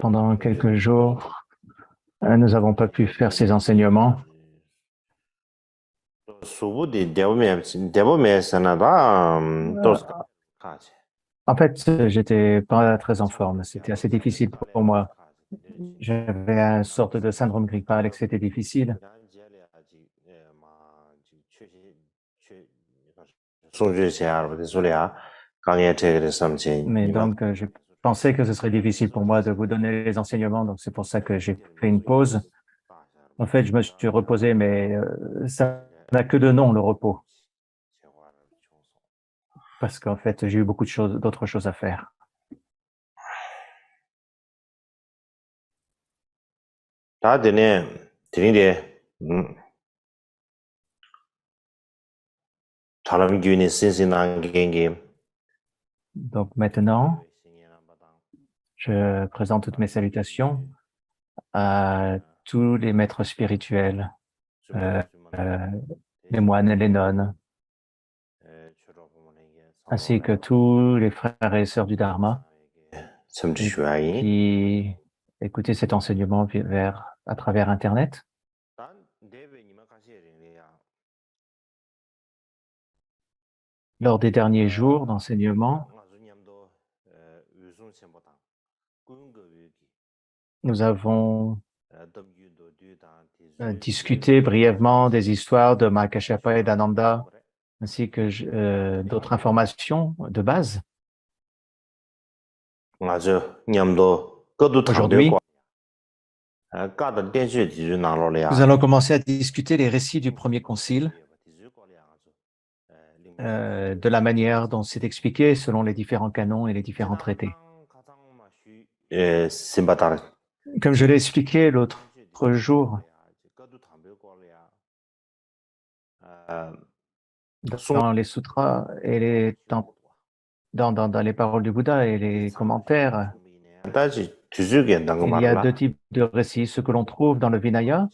Pendant quelques jours, nous n'avons pas pu faire ces enseignements. En fait, j'étais pas très en forme. C'était assez difficile pour moi. J'avais une sorte de syndrome grippal et que c'était difficile. Mais donc, je pensais que ce serait difficile pour moi de vous donner les enseignements. Donc, c'est pour ça que j'ai fait une pause. En fait, je me suis reposé, mais ça n'a que de nom, le repos. Parce qu'en fait, j'ai eu beaucoup d'autres choses à faire. Donc maintenant, je présente toutes mes salutations à tous les maîtres spirituels, euh, euh, les moines et les nonnes, ainsi que tous les frères et sœurs du Dharma qui écoutaient cet enseignement à travers Internet. Lors des derniers jours d'enseignement, nous avons discuté brièvement des histoires de Mahakashapa et d'Ananda, ainsi que d'autres informations de base. Aujourd'hui, nous allons commencer à discuter les récits du premier concile, de la manière dont c'est expliqué selon les différents canons et les différents traités. Comme je l'ai expliqué l'autre jour, dans les sutras et dans les paroles du Bouddha et les commentaires, il y a deux types de récits, ce que l'on trouve dans le Vinaya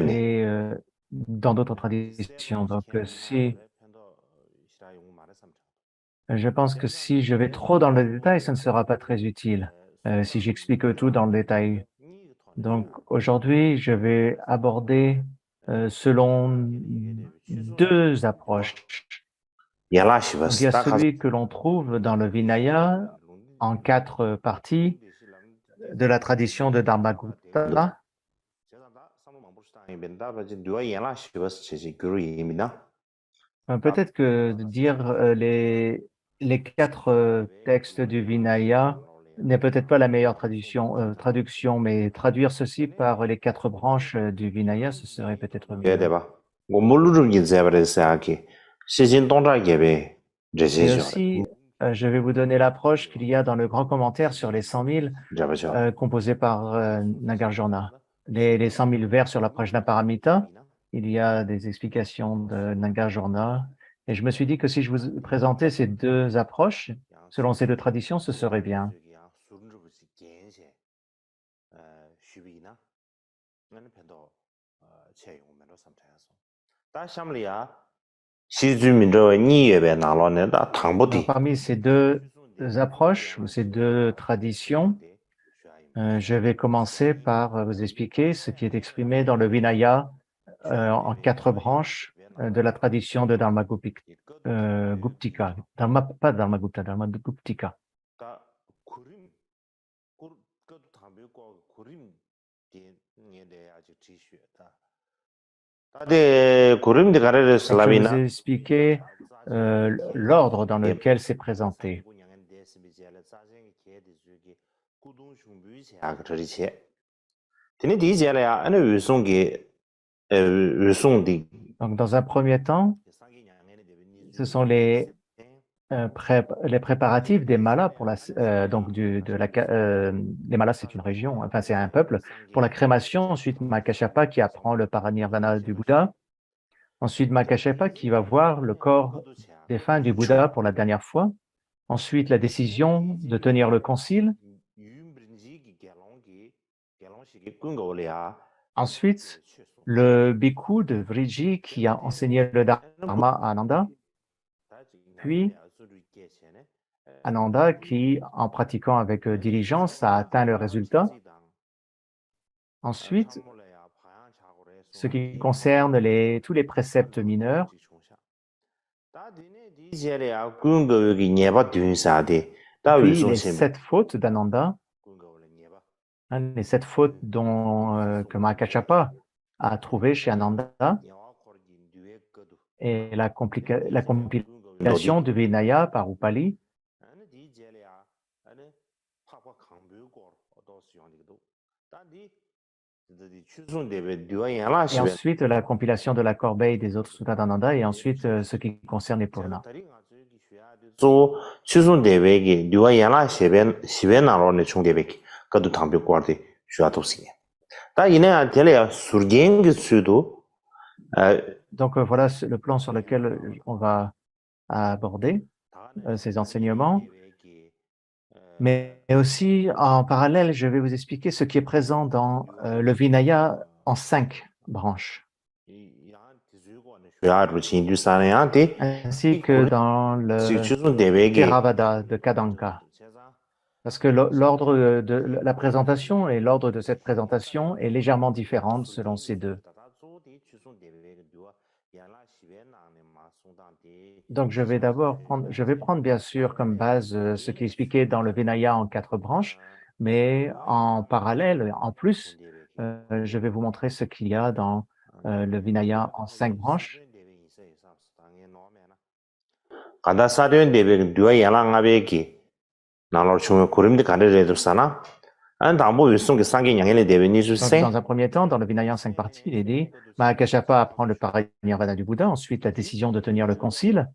et dans d'autres traditions. Donc, je pense que si je vais trop dans le détail, ça ne sera pas très utile, si j'explique tout dans le détail. Donc, aujourd'hui, je vais aborder selon deux approches. Donc, il y a celui que l'on trouve dans le Vinaya en 4 parties de la tradition de Dharmagupta. Peut-être que de dire les 4 textes du Vinaya n'est peut-être pas la meilleure traduction, mais traduire ceci par les 4 branches du Vinaya, ce serait peut-être mieux. Et aussi, je vais vous donner l'approche qu'il y a dans le grand commentaire sur les 100 000 composé par Nagarjuna. Les 100 000 vers sur la Prajnaparamita, il y a des explications de Nagarjuna. Et je me suis dit que si je vous présentais ces deux approches, selon ces deux traditions, ce serait bien. Alors, parmi ces deux approches ou ces deux traditions, je vais commencer par vous expliquer ce qui est exprimé dans le Vinaya en 4 branches de la tradition de Dharmaguptika. Pas Dharmagupta, Dharmaguptika. Je vais vous expliquer l'ordre dans lequel c'est présenté. Donc, dans un premier temps, ce sont les préparatifs des malas pour les malas, c'est une région, enfin c'est un peuple, pour la crémation. Ensuite, Mahakashapa qui apprend le paranirvana du Bouddha. Ensuite, Mahakashapa qui va voir le corps défunt du Bouddha pour la dernière fois. Ensuite, la décision de tenir le concile. Ensuite, le bhikkhu de Vriji qui a enseigné le Dharma à Ananda, puis Ananda qui, en pratiquant avec diligence, a atteint le résultat. Ensuite, ce qui concerne tous les préceptes mineurs, puis les 7 fautes d'Ananda, les 7 fautes que Mahakashapa a trouvées chez Ananda, et la compilation de Vinaya par Upali, et ensuite la compilation de la corbeille des autres suttas d'Ananda, et ensuite ce qui concerne les Purna. Donc voilà le plan sur lequel on va aborder ces enseignements. Mais aussi, en parallèle, je vais vous expliquer ce qui est présent dans le Vinaya en 5 branches, ainsi que dans le Theravada de Kadanka. Parce que l'ordre de la présentation et l'ordre de cette présentation est légèrement différente selon ces deux. Donc, je vais prendre bien sûr comme base ce qui est expliqué dans le Vinaya en 4 branches, mais en parallèle, en plus, je vais vous montrer ce qu'il y a dans le Vinaya en 5 branches. Donc, dans un premier temps, dans le Vinaya en 5 parties, il est dit Mahakashapa apprend le parinirvana du Bouddha, ensuite la décision de tenir le concile,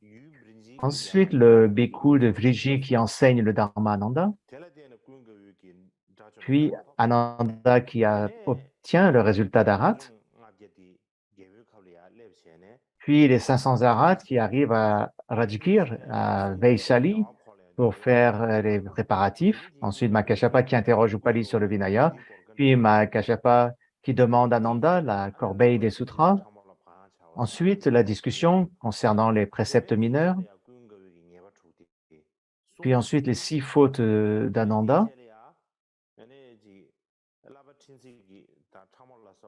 ensuite le bhikkhu de Vriji qui enseigne le Dharma Ananda, puis Ananda qui obtient le résultat d'Arat, puis les 500 Arats qui arrivent à Rajgir, à Vaishali, pour faire les préparatifs. Ensuite, Mahakashapa qui interroge Upali sur le Vinaya, puis Mahakashapa qui demande à Nanda la corbeille des sutras. Ensuite, la discussion concernant les préceptes mineurs, puis ensuite les 6 fautes d'Ananda.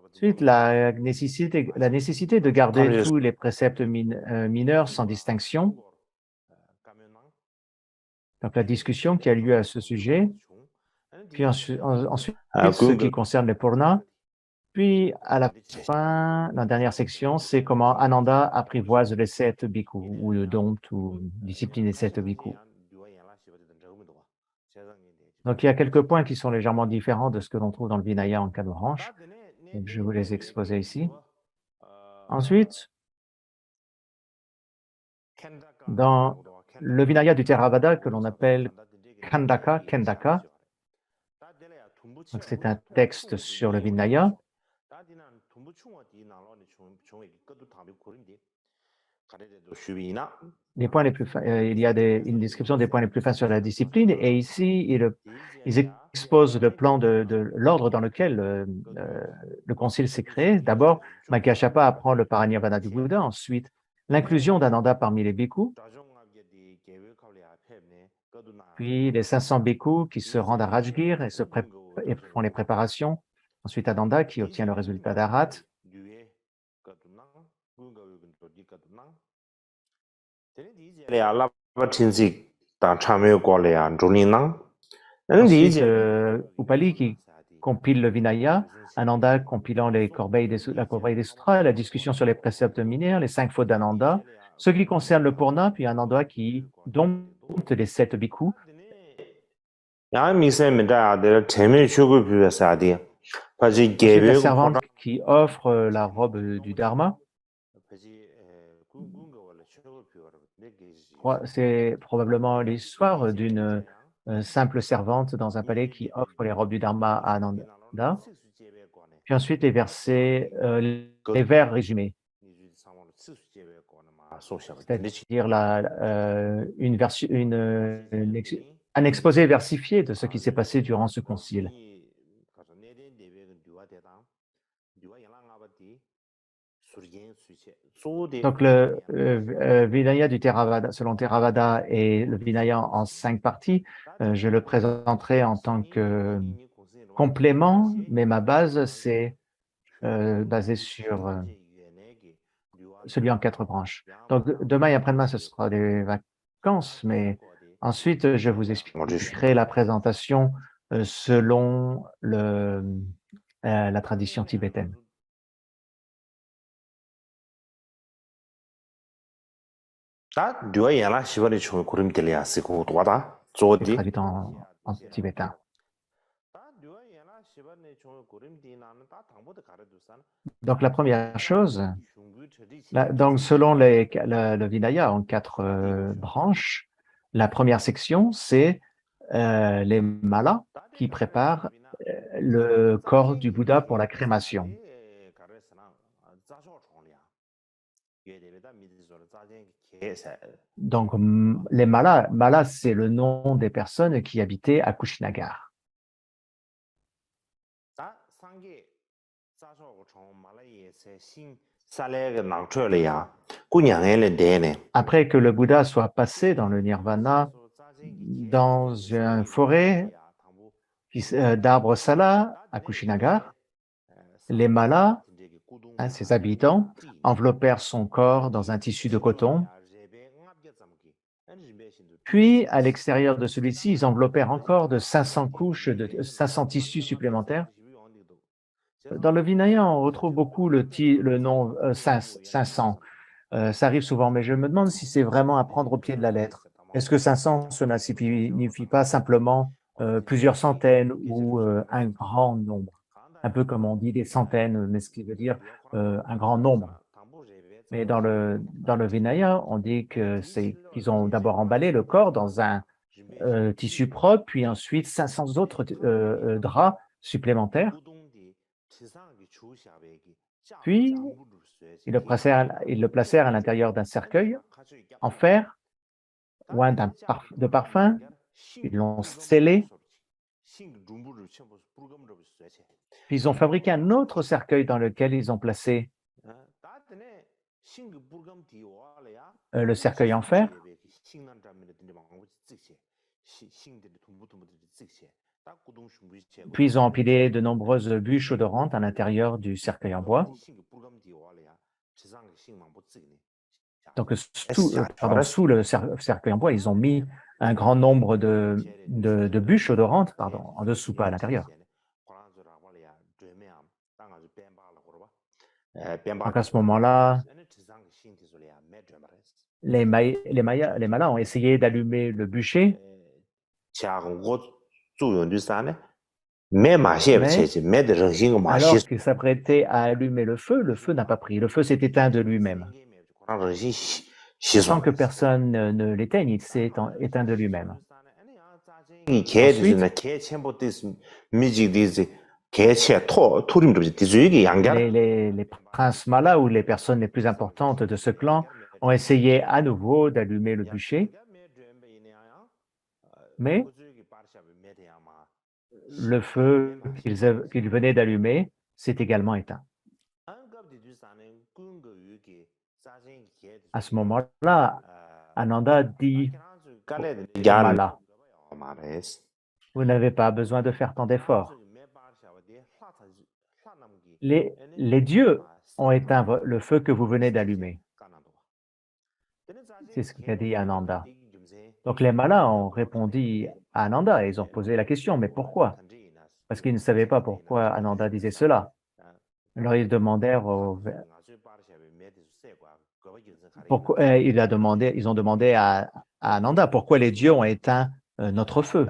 Ensuite, la nécessité de garder tous les préceptes mineurs sans distinction. Donc, la discussion qui a lieu à ce sujet. Puis ensuite ce qui concerne les Purna. Puis, à la fin, la dernière section, c'est comment Ananda apprivoise les 7 bhikkhus, ou le dont, ou discipline des 7 bhikkhus. Donc, il y a quelques points qui sont légèrement différents de ce que l'on trouve dans le Vinaya en 4 branches. Donc, je vais vous les exposer ici. Ensuite, dans le Vinaya du Theravada que l'on appelle Kendaka, donc c'est un texte sur le Vinaya. Les points les plus fins, il y a une description des points les plus fins sur la discipline, et ici, ils exposent le plan de l'ordre dans lequel le concile s'est créé. D'abord, Mahakashapa apprend le parinirvana du Bouddha, ensuite l'inclusion d'Ananda parmi les bhikkhus, puis les 500 bhikkhus qui se rendent à Rajgir et font les préparations, ensuite Ananda qui obtient le résultat d'Arat. Ensuite, Upali qui compile le Vinaya, Ananda compilant la corbeille des sutras, la discussion sur les préceptes mineurs, les 5 fautes d'Ananda, ce qui concerne le Purna, puis Ananda qui dompte les 7 bhikkhus. Ensuite, la servante qui offre la robe du Dharma. C'est probablement l'histoire d'une simple servante dans un palais qui offre les robes du Dharma à Ananda. Puis ensuite, les vers résumés, c'est-à-dire un exposé versifié de ce qui s'est passé durant ce concile. Donc, le Vinaya du Theravada, selon Theravada, et le Vinaya en 5 parties, je le présenterai en tant que complément, mais ma base, c'est basé sur celui en 4 branches. Donc, demain et après-demain, ce sera des vacances, mais ensuite, je vous expliquerai la présentation selon la tradition tibétaine. C'est traduit en tibétain. Donc, la première chose, donc selon le Vinaya en 4 branches, la première section, c'est les malas qui préparent le corps du Bouddha pour la crémation. Donc, les malas, c'est le nom des personnes qui habitaient à Kushinagar. Après que le Bouddha soit passé dans le nirvana, dans une forêt d'arbres salas à Kushinagar, les malas, ses habitants, enveloppèrent son corps dans un tissu de coton. Puis, à l'extérieur de celui-ci, ils enveloppèrent encore de 500 couches, de 500 tissus supplémentaires. Dans le Vinaya, on retrouve beaucoup le nom 500. Ça arrive souvent, mais je me demande si c'est vraiment à prendre au pied de la lettre. Est-ce que 500, cela ne signifie pas simplement plusieurs centaines ou un grand nombre? Un peu comme on dit des centaines, mais ce qui veut dire un grand nombre. Mais dans le Vinaya, on dit qu'ils ont d'abord emballé le corps dans un tissu propre, puis ensuite 500 autres draps supplémentaires. Puis, ils le placèrent à l'intérieur d'un cercueil en fer ou de parfum. Ils l'ont scellé. Puis, ils ont fabriqué un autre cercueil dans lequel ils ont placé le cercueil en fer. Puis, ils ont empilé de nombreuses bûches odorantes à l'intérieur du cercueil en bois. Donc, sous le cercueil en bois, ils ont mis un grand nombre de bûches odorantes, en dessous, pas à l'intérieur. Donc, à ce moment-là, les malas ont essayé d'allumer le bûcher, mais alors qu'ils s'apprêtaient à allumer le feu n'a pas pris. Le feu s'est éteint de lui-même. Sans que personne ne l'éteigne, il s'est éteint de lui-même. Ensuite, les princes malas ou les personnes les plus importantes de ce clan ont essayé à nouveau d'allumer le bûcher, mais le feu qu'ils venaient d'allumer s'est également éteint. À ce moment-là, Ananda dit aux malas, vous n'avez pas besoin de faire tant d'efforts. Les dieux ont éteint le feu que vous venez d'allumer. C'est ce qu'a dit Ananda. Donc les malas ont répondu à Ananda et ils ont posé la question, mais pourquoi? Parce qu'ils ne savaient pas pourquoi Ananda disait cela. Alors ils demandèrent ils ont demandé à Ananda pourquoi les dieux ont éteint notre feu.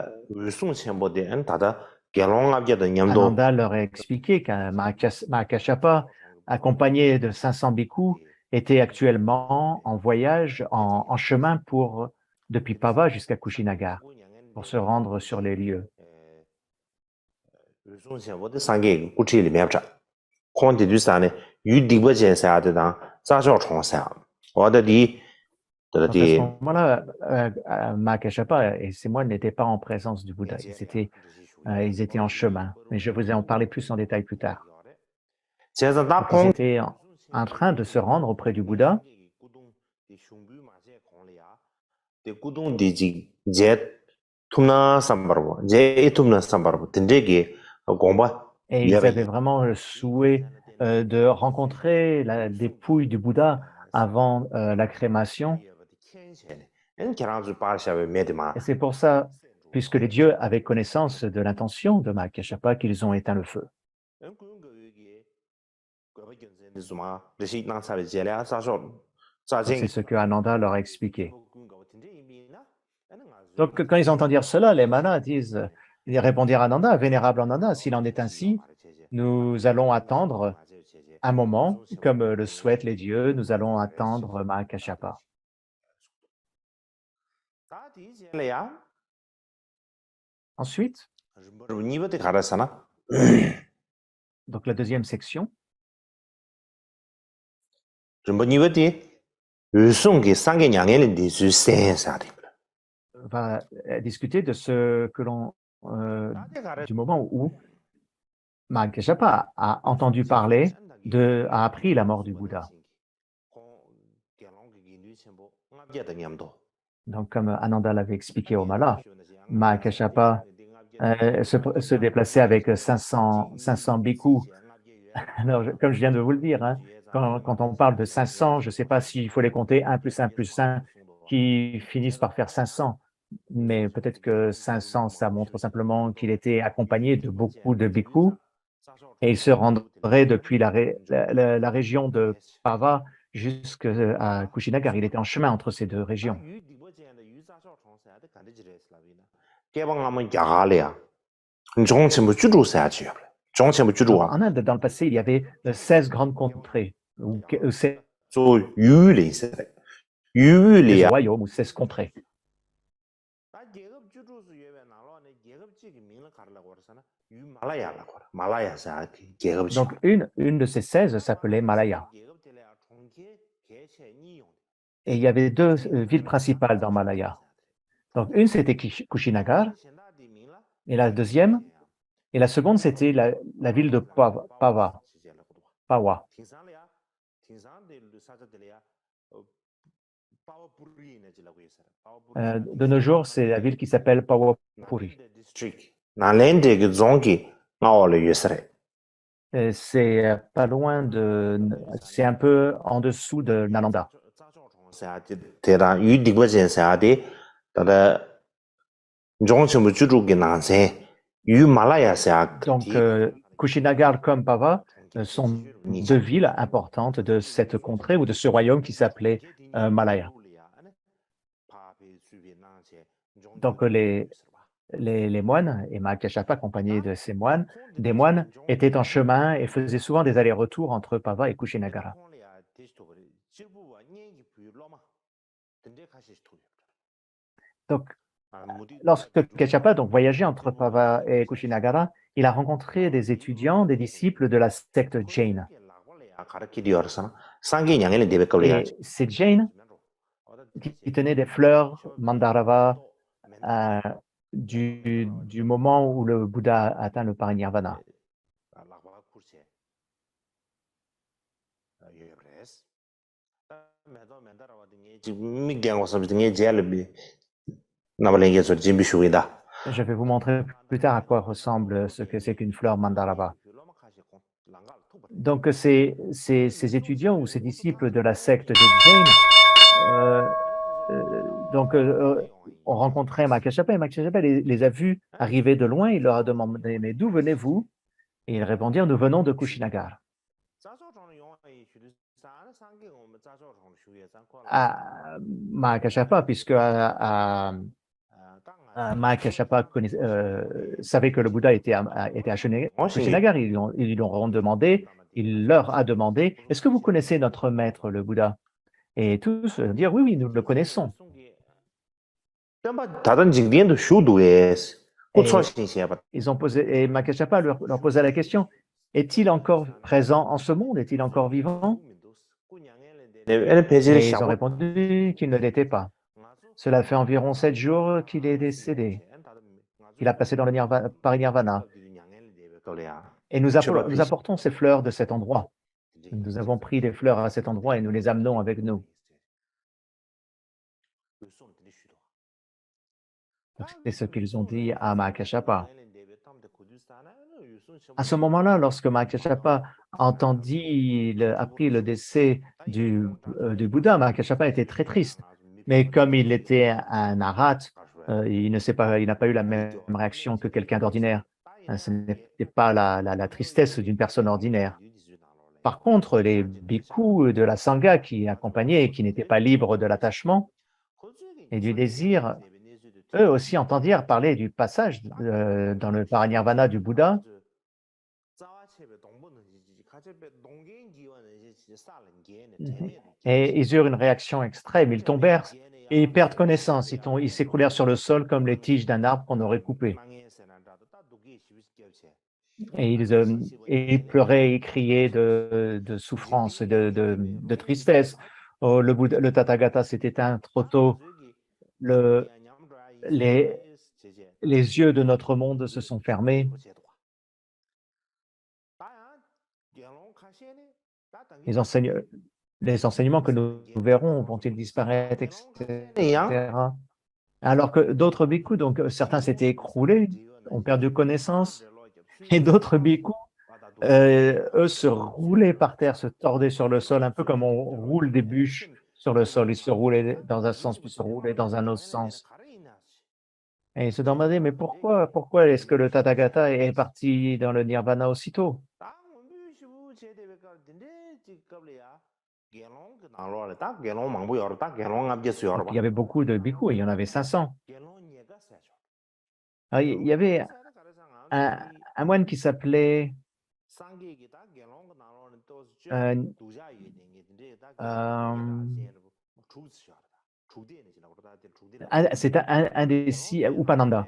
Ananda leur a expliqué qu'un Mahakashapa, accompagné de 500 bhikkhus, était actuellement en voyage, en chemin depuis Pava jusqu'à Kushinagar, pour se rendre sur les lieux. Donc à ce moment-là, Mahakashapa et ses moines n'étaient pas en présence du Bouddha, ils étaient en chemin, mais je vous en parler plus en détail plus tard. Donc, ils étaient en train de se rendre auprès du Bouddha. Et ils avaient vraiment le souhait de rencontrer la dépouille du Bouddha avant la crémation. Et c'est pour ça, puisque les dieux avaient connaissance de l'intention de Mahakashapa, qu'ils ont éteint le feu. Donc, c'est ce que Ananda leur a expliqué. Donc, quand ils entendent dire cela, les manas ils répondirent à Ananda, vénérable Ananda, s'il en est ainsi, nous allons attendre un moment, comme le souhaitent les dieux, nous allons attendre Mahakashapa. Ensuite, donc la deuxième section va discuter de ce que du moment où Mahakashapa a entendu parler, a appris la mort du Bouddha. Donc, comme Ananda l'avait expliqué au Mala, Mahakashapa se déplaçait avec 500 bhikkhus. Alors, comme je viens de vous le dire, hein, quand on parle de 500, je ne sais pas s'il faut les compter 1 plus 1 plus 1 qui finissent par faire 500, mais peut-être que 500, ça montre simplement qu'il était accompagné de beaucoup de bhikkhus et il se rendrait depuis la région de Pava jusqu'à Kushinagar. Il était en chemin entre ces deux régions. En Inde, dans le passé, il y avait 16 grandes contrées, ou 16 royaumes, ou 16 contrées. Donc, une de ces 16 s'appelait Malaya. Et il y avait deux villes principales dans Malaya. Donc, une, c'était Kushinagar, et la deuxième, et la seconde, c'était la ville de Pawa. De nos jours, c'est la ville qui s'appelle Pawapuri. C'est pas loin c'est un peu en dessous de Nalanda. Donc, Kushinagar comme Pava sont deux villes importantes de cette contrée ou de ce royaume qui s'appelait Malaya. Donc, les moines, et Mahakashapa accompagné de des moines, étaient en chemin et faisaient souvent des allers-retours entre Pava et Kushinagara. Donc, lorsque Kashapa voyageait entre Pava et Kushinagara, il a rencontré des étudiants, des disciples de la secte Jain. Et ces Jain qui tenaient des fleurs Mandarava du moment où le Bouddha atteint le parinirvana. Je vais vous montrer plus tard à quoi ressemble ce que c'est qu'une fleur Mandarava. Donc, ces étudiants ou ces disciples de la secte des Jain ont rencontré Mahakashapa et Mahakashapa les a vus arriver de loin. Il leur a demandé, mais d'où venez-vous? Et ils répondirent, nous venons de Kushinagar. À Mahakashapa, puisque Mahakashapa savait que le Bouddha était à Kushinagar, ils leur a demandé, est-ce que vous connaissez notre maître, le Bouddha? Et tous dirent, oui, oui, nous le connaissons. Et Mahakashapa leur posa la question, est-il encore présent en ce monde? Est-il encore vivant? Et ils ont répondu qu'il ne l'était pas. Cela fait environ 7 jours qu'il est décédé. Il a passé dans le parinirvana. Et nous apportons ces fleurs de cet endroit. Nous avons pris des fleurs à cet endroit et nous les amenons avec nous. C'est ce qu'ils ont dit à Mahakashapa. À ce moment-là, lorsque Mahakashapa apprit le décès du Bouddha, Mahakashapa était très triste. Mais comme il était un arat, il n'a pas eu la même réaction que quelqu'un d'ordinaire. Ce n'était pas la tristesse d'une personne ordinaire. Par contre, les bhikkhus de la Sangha qui accompagnaient et qui n'étaient pas libres de l'attachement et du désir, eux aussi entendirent parler du passage dans le parinirvana du Bouddha. Et ils eurent une réaction extrême, ils tombèrent et ils perdent connaissance, ils s'écroulèrent sur le sol comme les tiges d'un arbre qu'on aurait coupé. Et ils pleuraient, ils criaient de souffrance, de tristesse. Oh, le Tathagata s'est éteint trop tôt. Les yeux de notre monde se sont fermés. Les enseignements que nous verrons vont-ils disparaître, etc. Alors que d'autres bhikkhus, donc certains s'étaient écroulés, ont perdu connaissance, et d'autres bhikkhus, eux, se roulaient par terre, se tordaient sur le sol, un peu comme on roule des bûches sur le sol. Ils se roulaient dans un sens, puis se roulaient dans un autre sens. Et ils se demandaient, mais pourquoi est-ce que le Tathagata est parti dans le nirvana aussitôt? Donc, il y avait beaucoup de bhikkhus, il y en avait 500. Alors, il y avait un moine qui s'appelait c'est un des six, Upananda.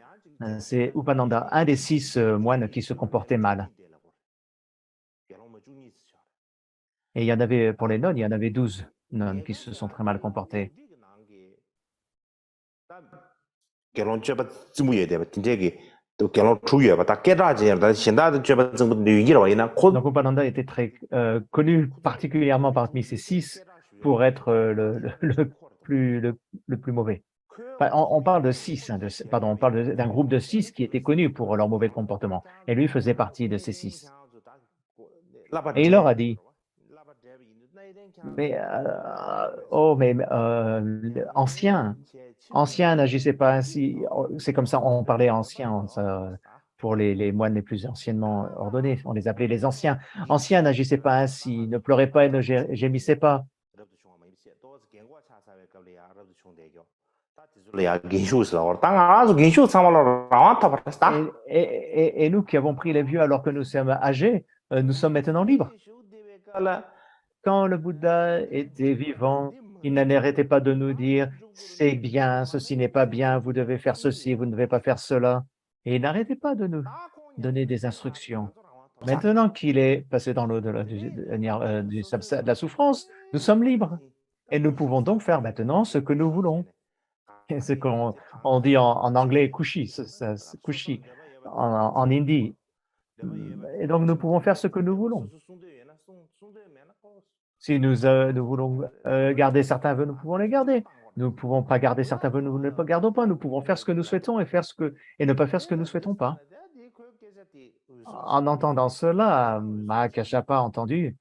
C'est Upananda, un des 6 moines qui se comportaient mal. Et il y en avait, pour les nonnes, il y en avait 12 nonnes qui se sont très mal comportées. Donc Upananda était très connu particulièrement parmi ces 6 pour être le plus mauvais. Enfin, on parle de 6, pardon, on parle d'un groupe de 6 qui était connu pour leur mauvais comportement. Et lui faisait partie de ces 6. Et il leur a dit, mais ancien n'agissait pas ainsi. C'est comme ça, on parlait ancien pour les moines les plus anciennement ordonnés. On les appelait les anciens. Ancien n'agissait pas ainsi, ne pleurez pas et ne gémissez pas. Et nous qui avons pris les vieux alors que nous sommes âgés, nous sommes maintenant libres. Quand le Bouddha était vivant, il n'arrêtait pas de nous dire « c'est bien, ceci n'est pas bien, vous devez faire ceci, vous ne devez pas faire cela ». Et il n'arrêtait pas de nous donner des instructions. Maintenant qu'il est passé dans l'au-delà de la souffrance, nous sommes libres. Et nous pouvons donc faire maintenant ce que nous voulons. Ce qu'on dit en anglais « kushi », en hindi. Et donc, nous pouvons faire ce que nous voulons. Si nous voulons garder certains vœux, nous pouvons les garder. Nous ne pouvons pas garder certains vœux, nous ne les gardons pas. Nous pouvons faire ce que nous souhaitons et ne pas faire ce que nous ne souhaitons pas. En entendant cela, Mahakashapa a entendu.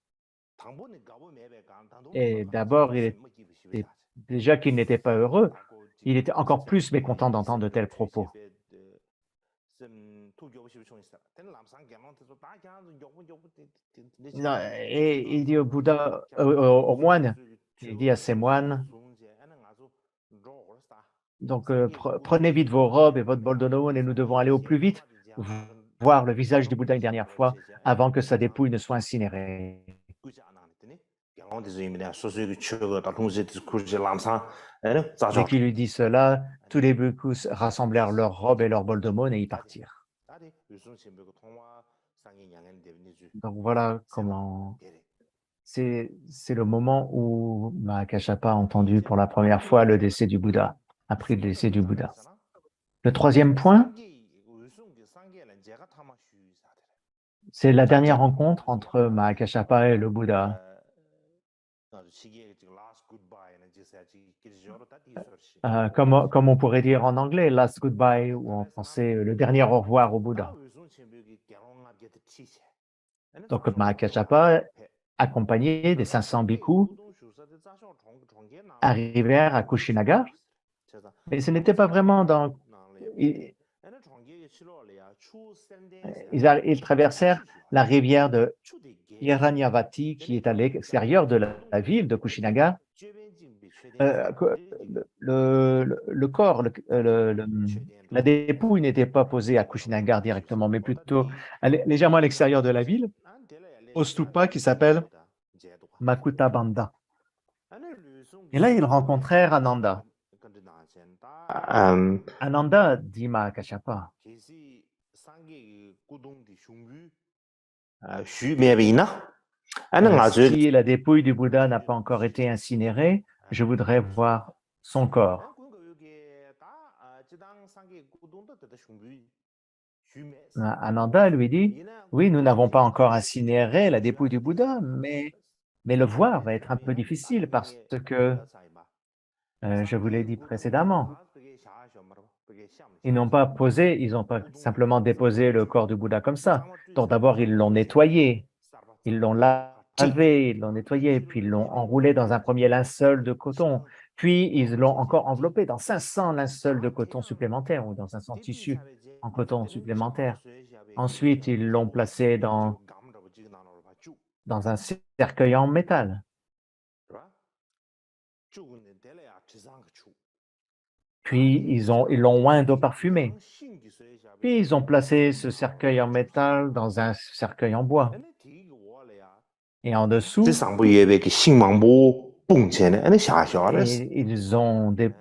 Et d'abord, déjà qu'il n'était pas heureux, il était encore plus mécontent d'entendre de tels propos. Non, et il dit au Bouddha, au moine, il dit à ces moines, donc prenez vite vos robes et votre bol de Noon et nous devons aller au plus vite voir le visage du Bouddha une dernière fois avant que sa dépouille ne soit incinérée. Dès qu'il lui dit cela, tous les bhikkhus rassemblèrent leurs robes et leurs bols d'aumône et y partirent. Donc voilà comment c'est le moment où Mahakashapa a entendu pour la première fois le décès du Bouddha, appris le décès du Bouddha. Le troisième point, C'est la dernière rencontre entre Mahakashapa et le Bouddha. Comme on pourrait dire en anglais, last goodbye, ou en français, le dernier au revoir au Bouddha. Donc Mahakashapa, accompagné des 500 bhikkhus, arrivèrent à Kushinagar, mais ce n'était pas vraiment dans... Ils, ils traversèrent la rivière de Hiranyavati, qui est à l'extérieur de la ville de Kushinagar. Le corps, la dépouille n'était pas posée à Kushinagar directement, mais plutôt légèrement à l'extérieur de la ville, au stupa qui s'appelle Makutabandha. Et là, ils rencontrèrent Ananda. Ananda dit Mahakashapa. Si la dépouille du Bouddha n'a pas encore été incinérée, je voudrais voir son corps. Ananda lui dit, oui, nous n'avons pas encore incinéré la dépouille du Bouddha, mais le voir va être un peu difficile parce que, je vous l'ai dit précédemment, ils n'ont pas simplement déposé le corps du Bouddha comme ça. Donc d'abord, ils l'ont nettoyé, ils l'ont lavé, ils l'ont nettoyé, puis ils l'ont enroulé dans un premier linceul de coton, puis ils l'ont encore enveloppé dans 500 linceuls de coton supplémentaires ou dans 500 tissus en coton supplémentaire. Ensuite, ils l'ont placé dans un cercueil en métal. Puis, ils l'ont oint d'eau parfumée. Puis, ils ont placé ce cercueil en métal dans un cercueil en bois. Et en dessous,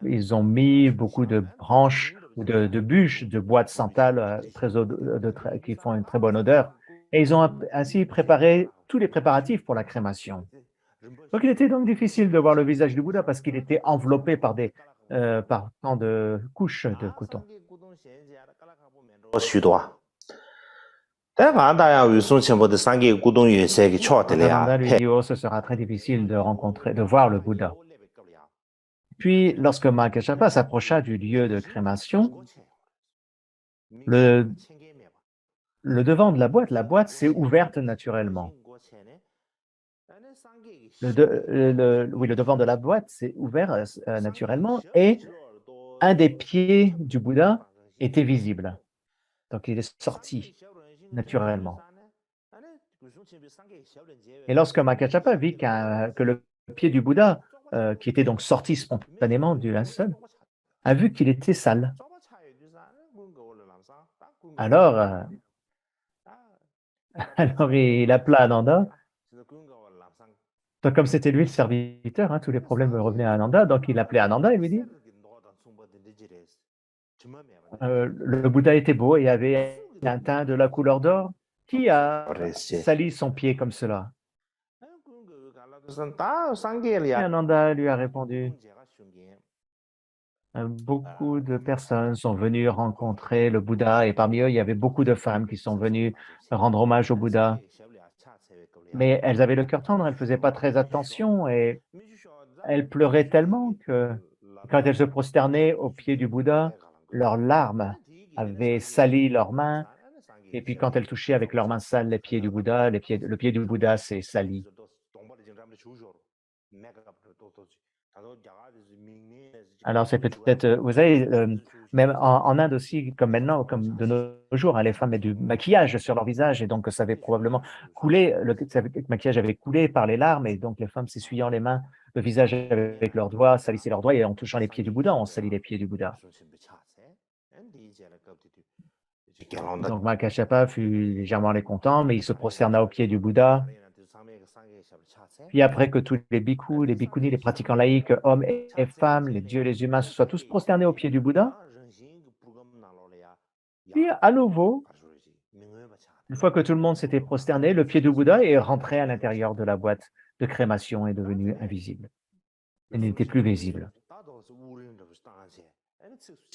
ils ont mis beaucoup de branches ou de bûches de bois de santal qui font une très bonne odeur. Et ils ont ainsi préparé tous les préparatifs pour la crémation. Donc, il était donc difficile de voir le visage du Bouddha parce qu'il était enveloppé par tant de couches de coton. Ananda lui dit, oh, ce sera très difficile de voir le Bouddha. Puis, lorsque Mahakashapa s'approcha du lieu de crémation, le devant de la boîte s'est ouverte naturellement. Le devant de la boîte s'est ouvert naturellement et un des pieds du Bouddha était visible. Donc, il est sorti naturellement. Et lorsque Mahakashapa vit que le pied du Bouddha, qui était donc sorti spontanément du linceul, a vu qu'il était sale. Alors, il appela Ananda. Donc, comme c'était lui le serviteur, hein, tous les problèmes revenaient à Ananda. Donc, il appelait Ananda et lui dit, le Bouddha était beau et avait un teint de la couleur d'or. Qui a sali son pied comme cela? Et Ananda lui a répondu, beaucoup de personnes sont venues rencontrer le Bouddha et parmi eux, il y avait beaucoup de femmes qui sont venues rendre hommage au Bouddha. Mais elles avaient le cœur tendre, elles ne faisaient pas très attention et elles pleuraient tellement que quand elles se prosternaient aux pieds du Bouddha, leurs larmes avaient sali leurs mains. Et puis quand elles touchaient avec leurs mains sales les pieds du Bouddha, le pied du Bouddha s'est sali. Alors c'est peut-être, vous savez, même en Inde aussi, comme maintenant, comme de nos jours, hein, les femmes mettent du maquillage sur leur visage et donc ça avait probablement coulé, le maquillage avait coulé par les larmes et donc les femmes s'essuyant les mains, le visage avec leurs doigts, salissaient leurs doigts et en touchant les pieds du Bouddha, on salit les pieds du Bouddha. Donc Mahakashapa fut légèrement mécontent, mais il se prosterna aux pieds du Bouddha. Puis après que tous les bhikkhus, les bhikkhunis, les pratiquants laïcs, hommes et femmes, les dieux et les humains se soient tous prosternés aux pieds du Bouddha, puis à nouveau, une fois que tout le monde s'était prosterné, le pied du Bouddha est rentré à l'intérieur de la boîte de crémation et est devenu invisible. Il n'était plus visible.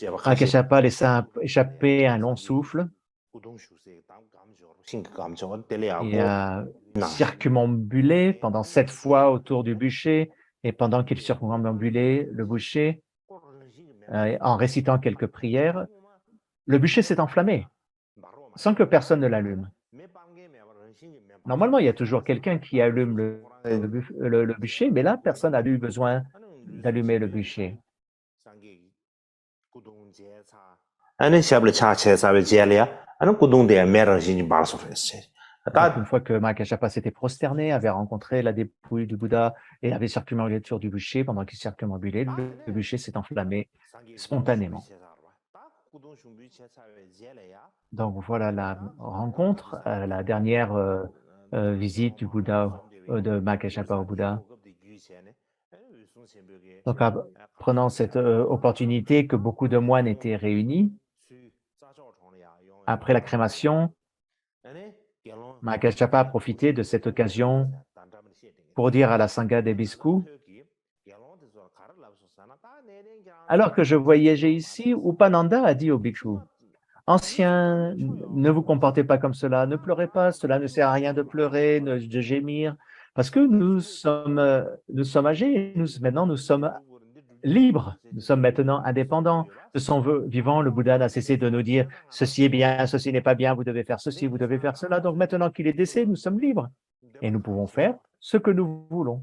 Mahakashapa laissa échapper un long souffle Il a circumambulé pendant 7 fois autour du bûcher, et pendant qu'il circumambulait le bûcher, en récitant quelques prières, le bûcher s'est enflammé, sans que personne ne l'allume. Normalement, il y a toujours quelqu'un qui allume le bûcher, mais là, personne n'a eu besoin d'allumer le bûcher. Donc, une fois que Ma Kassapa s'était prosterné, avait rencontré la dépouille du Bouddha et avait circumambulé autour du bûcher, pendant qu'il circumambulait, le bûcher s'est enflammé spontanément. Donc voilà la rencontre, la dernière visite du Bouddha, de Ma Kassapa au Bouddha. Donc, prenant cette opportunité que beaucoup de moines étaient réunis, après la crémation, Ma Kassapa a profité de cette occasion pour dire à la Sangha des bhikkhus: alors que je voyageais ici, Upananda a dit aux bhikkhus: anciens, ne vous comportez pas comme cela, ne pleurez pas, cela ne sert à rien de pleurer, de gémir, parce que nous sommes âgés, maintenant nous sommes libres, nous sommes maintenant indépendants. De son vivant, le Bouddha n'a cessé de nous dire: ceci est bien, ceci n'est pas bien, vous devez faire ceci, vous devez faire cela. Donc maintenant qu'il est décédé, nous sommes libres et nous pouvons faire ce que nous voulons.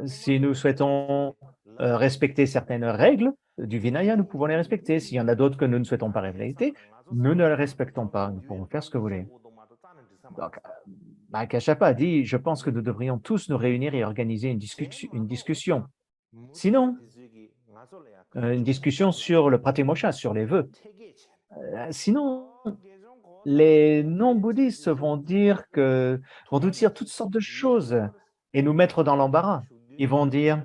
Si nous souhaitons respecter certaines règles du Vinaya, nous pouvons les respecter. S'il y en a d'autres que nous ne souhaitons pas respecter, nous ne les respectons pas. Nous pouvons faire ce que vous voulez. Donc, Ma Kassapa a dit: je pense que nous devrions tous nous réunir et organiser une discussion. Sinon, une discussion sur le pratimoksha, sur les vœux. Sinon, les non-bouddhistes vont dire toutes sortes de choses et nous mettre dans l'embarras. Ils vont dire: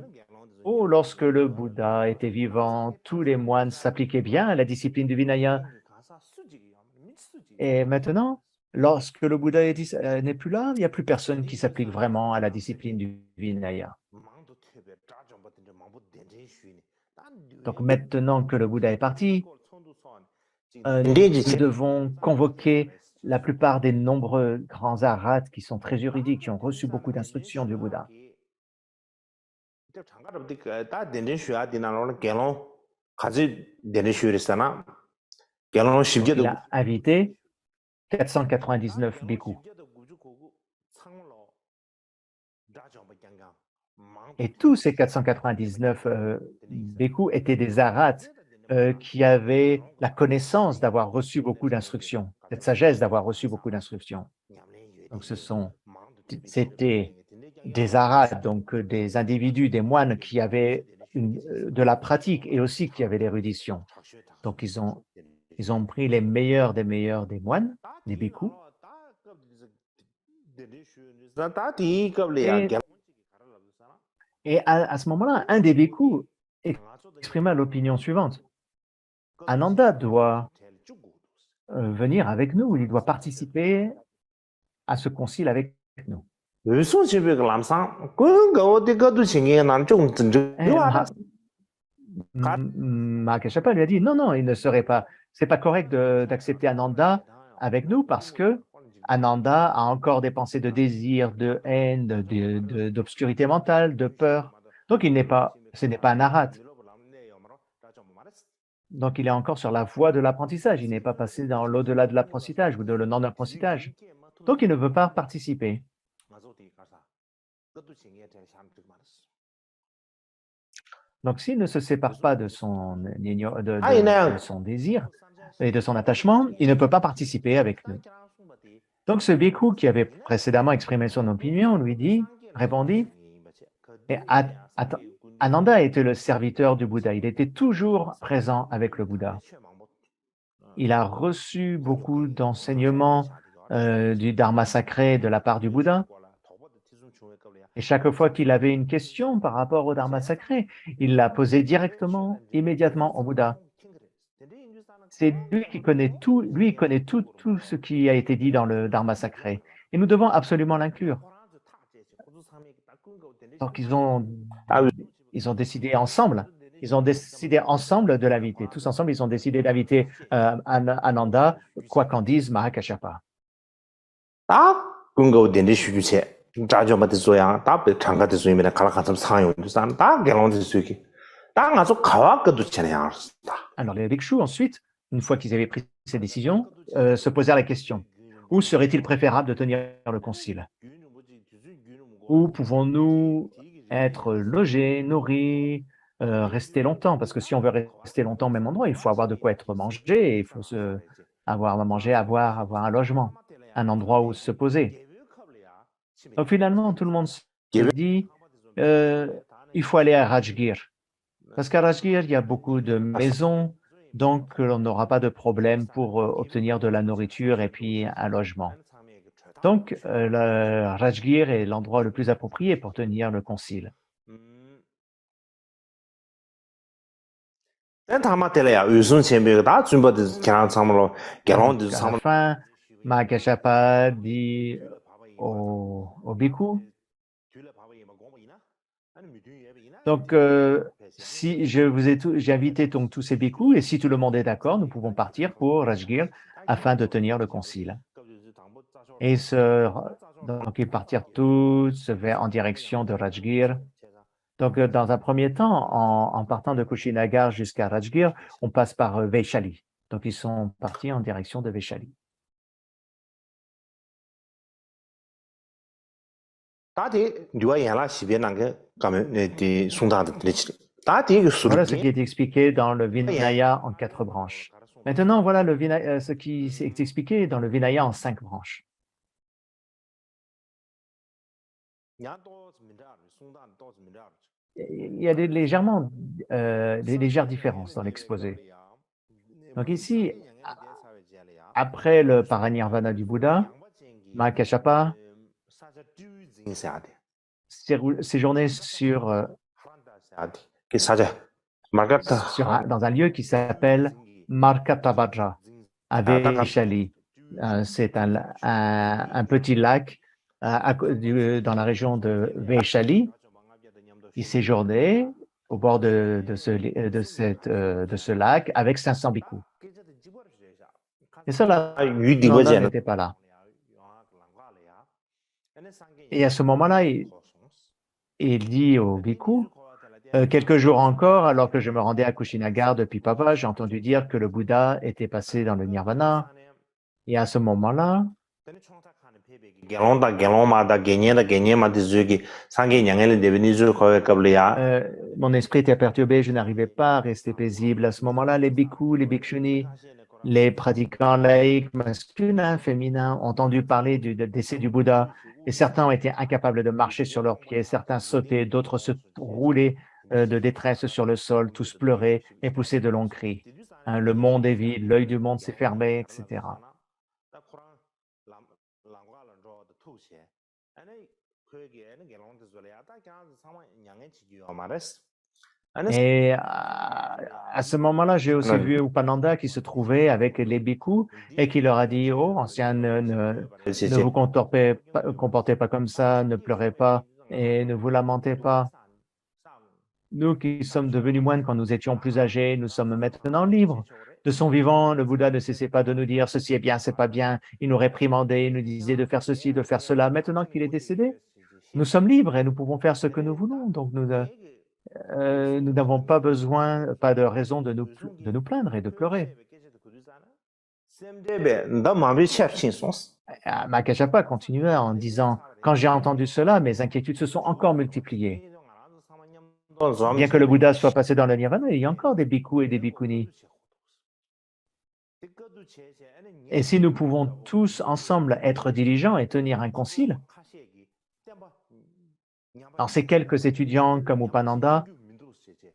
oh, lorsque le Bouddha était vivant, tous les moines s'appliquaient bien à la discipline du Vinaya. Et maintenant, lorsque le Bouddha n'est plus là, il n'y a plus personne qui s'applique vraiment à la discipline du Vinaya. Donc maintenant que le Bouddha est parti, nous devons convoquer la plupart des nombreux grands arhats qui sont très juridiques, qui ont reçu beaucoup d'instructions du Bouddha. Donc, il a invité 499 bhikkhus. Et tous ces 499 bhikkhus étaient des arhats qui avaient la connaissance d'avoir reçu beaucoup d'instructions, cette sagesse d'avoir reçu beaucoup d'instructions. Donc, c'était des arhats, donc des individus, des moines qui avaient de la pratique et aussi qui avaient l'érudition. Donc, ils ont pris les meilleurs des moines, des bhikkhus, et à ce moment-là, un des bhikkhus exprima l'opinion suivante: Ananda doit venir avec nous, il doit participer à ce concile avec nous. Ma Kassapa lui a dit: non, il ne serait pas, c'est pas correct d'accepter Ananda avec nous, parce que Ananda a encore des pensées de désir, de haine, d'obscurité mentale, de peur. Donc ce n'est pas un arhat. Donc il est encore sur la voie de l'apprentissage, il n'est pas passé dans l'au-delà de l'apprentissage ou de le non-apprentissage. Donc il ne veut pas participer. Donc s'il ne se sépare pas de son désir et de son attachement, il ne peut pas participer avec nous. Donc ce bhikkhu qui avait précédemment exprimé son opinion répondit: Ananda était le serviteur du Bouddha, il était toujours présent avec le Bouddha. Il a reçu beaucoup d'enseignements du Dharma sacré de la part du Bouddha. Et chaque fois qu'il avait une question par rapport au Dharma sacré, il la posait directement, immédiatement au Bouddha. C'est lui qui connaît tout, lui connaît tout ce qui a été dit dans le Dharma sacré. Et nous devons absolument l'inclure. Donc ils ont décidé ensemble, Ils ont décidé ensemble de l'inviter. Tous ensemble, ils ont décidé d'inviter Ananda, quoi qu'en dise Mahakashapa. 딱 그거 된데 쉬주체 자주마다 소양 답에 장가도 소이면 갈아가서 상용도 딱 결혼도 수기 딱 아주 가와거도 전에야 Alors les bhikshus, ensuite, une fois qu'ils avaient pris ces décisions, se posèrent la question, où serait-il préférable de tenir le concile? Où pouvons-nous être logés, nourris, rester longtemps? Parce que si on veut rester longtemps au même endroit, il faut avoir de quoi être mangé, il faut avoir à manger, avoir un logement, un endroit où se poser. Donc finalement, tout le monde se dit, il faut aller à Rajgir. Parce qu'à Rajgir, il y a beaucoup de maisons, donc on n'aura pas de problème pour obtenir de la nourriture et puis un logement. Donc, le Rajgir est l'endroit le plus approprié pour tenir le concile. Donc, à la fin, Mahakashapa dit au bhikkhu, donc, si j'ai invité donc tous ces bhikkhus, et si tout le monde est d'accord, nous pouvons partir pour Rajgir afin de tenir le concile. Et donc, ils partirent tous en direction de Rajgir. Donc, dans un premier temps, en partant de Kushinagar jusqu'à Rajgir, on passe par Vaishali. Donc, ils sont partis en direction de Vaishali. Voilà ce qui est expliqué dans le Vinaya en 4 branches. Maintenant, voilà ce qui est expliqué dans le Vinaya en 5 branches. Il y a des légères différences dans l'exposé. Donc ici, après le paranirvana du Bouddha, Mahakashapa séjournait dans un lieu qui s'appelle Markatabhadra, à Vaishali. C'est un petit lac dans la région de Vaishali. Il séjournait au bord de ce lac avec 500 bhikkhus. Et cela, Nanda n'était pas là. Et à ce moment-là, il dit au bhikkhu, quelques jours encore, alors que je me rendais à Kushinagar depuis Pava, j'ai entendu dire que le Bouddha était passé dans le nirvana. Et à ce moment-là, mon esprit était perturbé, je n'arrivais pas à rester paisible. À ce moment-là, les bhikkhus, les bhikshunis, les pratiquants laïcs, masculins, féminins, ont entendu parler du décès du Bouddha, et certains ont été incapables de marcher sur leurs pieds, certains sautaient, d'autres se roulaient de détresse sur le sol, tous pleuraient et poussaient de longs cris. Le monde est vide, l'œil du monde s'est fermé, etc. Et à ce moment-là, j'ai aussi vu Upananda qui se trouvait avec les bhikkhus et qui leur a dit, « Oh, anciens, ne vous comportez pas comme ça, ne pleurez pas et ne vous lamentez pas. Nous qui sommes devenus moines quand nous étions plus âgés, nous sommes maintenant libres. De son vivant, le Bouddha ne cessait pas de nous dire, ceci est bien, c'est pas bien. Il nous réprimandait, il nous disait de faire ceci, de faire cela. Maintenant qu'il est décédé, nous sommes libres et nous pouvons faire ce que nous voulons. Donc, nous n'avons pas besoin, pas de raison de nous plaindre et de pleurer. » Mahakashapa continuait en disant, « Quand j'ai entendu cela, mes inquiétudes se sont encore multipliées. Bien que le Bouddha soit passé dans le nirvana, il y a encore des bhikkhus et des bhikkhunis. Et si nous pouvons tous ensemble être diligents et tenir un concile, alors ces quelques étudiants comme Upananda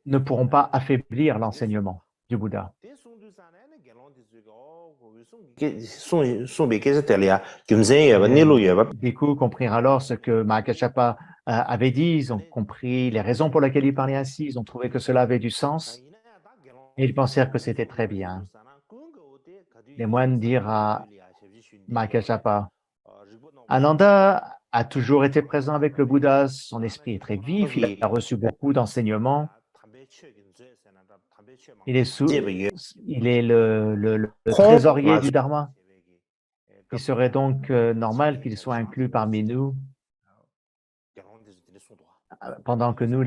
ne pourront pas affaiblir l'enseignement du Bouddha. Les bhikkhus comprirent alors ce que Mahakashapa avait dit, ils ont compris les raisons pour lesquelles il parlait ainsi, ils ont trouvé que cela avait du sens et ils pensèrent que c'était très bien. Les moines dirent à Mahakashapa, « Ananda a toujours été présent avec le Bouddha, son esprit est très vif, il a reçu beaucoup d'enseignements. Il est, il est le 콩 trésorier du 아주 Dharma. Il serait donc normal qu'il soit inclus parmi nous pendant que nous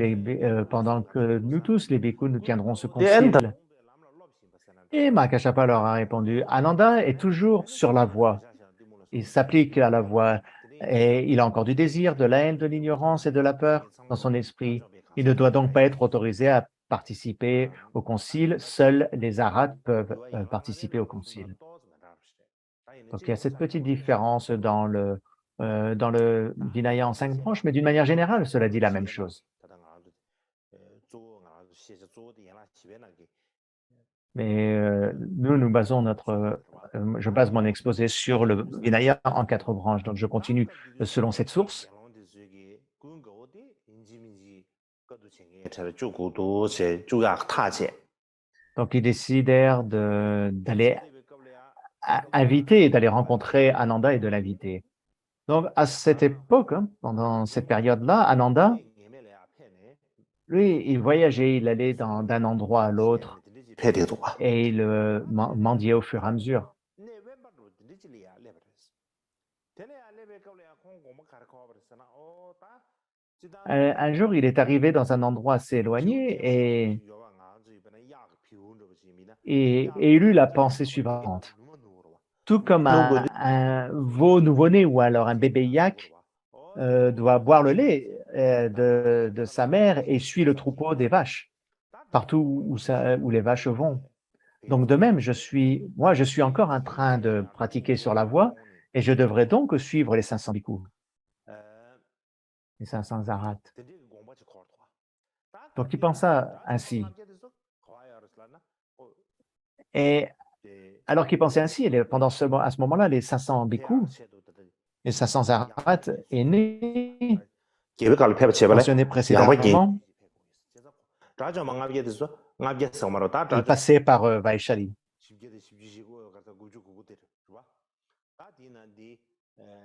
tous, les bhikkhus, nous tiendrons ce concile. Et Mahakashapa leur a répondu, Ananda est toujours sur la voie. Il s'applique à la voie et il a encore du désir, de la haine, de l'ignorance et de la peur dans son esprit. Il ne doit donc pas être autorisé à participer au concile. Seuls les arhats peuvent participer au concile. Donc il y a cette petite différence dans le Vinaya en 5 branches, mais d'une manière générale, cela dit la même chose. Mais nous basons je base mon exposé sur le Vinaya en 4 branches. Donc je continue selon cette source. Donc ils décidèrent d'aller inviter et d'aller rencontrer Ananda et de l'inviter. Donc à cette époque, pendant cette période-là, Ananda, lui, il voyageait, il allait d'un endroit à l'autre et il mendiait au fur et à mesure. Un jour, il est arrivé dans un endroit assez éloigné et il eut la pensée suivante. Tout comme un veau nouveau-né ou alors un bébé yak doit boire le lait de sa mère et suit le troupeau des vaches, partout où les vaches vont. Donc de même, je suis encore en train de pratiquer sur la voie et je devrais donc suivre les 500 bhikkhus, les 500 arhats. Donc il pensa ainsi. Et alors qu'il pensait ainsi, à ce moment-là, les 500 bhikkhus, les 500 arhats aînés, mentionnés précédemment, ils passaient par Vaishali.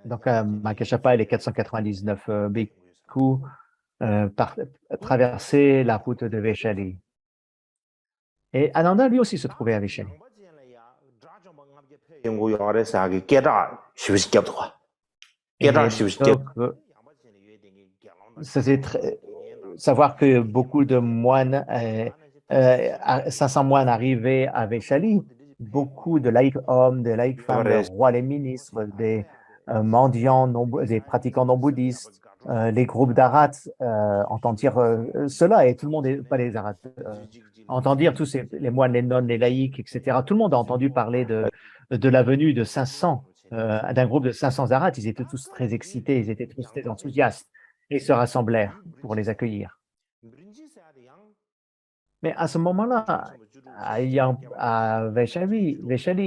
Donc, Mahakashapa et les 499 bhikkhus traversaient la route de Vaishali. Et Ananda, lui aussi, se trouvait à Vaishali. Savoir que beaucoup de moines, 500 moines arrivaient à Vaishali, beaucoup de laïcs hommes, de laïcs femmes, de rois, les ministres, des mendiants, des pratiquants non bouddhistes, les groupes d'arhats entendent dire cela, et tout le monde, pas les arhats, entend dire tous les moines, les nonnes, les laïcs, etc. Tout le monde a entendu parler de la venue de 500, d'un groupe de 500 arhats. Ils étaient tous très excités, ils étaient tous très enthousiastes et se rassemblèrent pour les accueillir. Mais à ce moment-là, à Vaishali,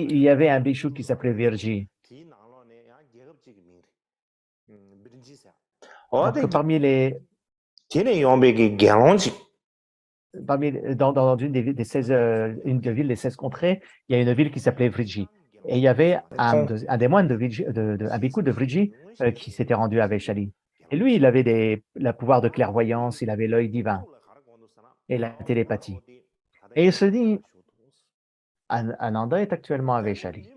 il y avait un bhikshu qui s'appelait Virji. Donc, dans une ville des 16 contrées, il y a une ville qui s'appelait Vriji. Et il y avait un des moines un bhikkhu de Vriji qui s'était rendu à Vaishali. Et lui, il avait le pouvoir de clairvoyance, il avait l'œil divin et la télépathie. Et il se dit, Ananda est actuellement à Vaishali.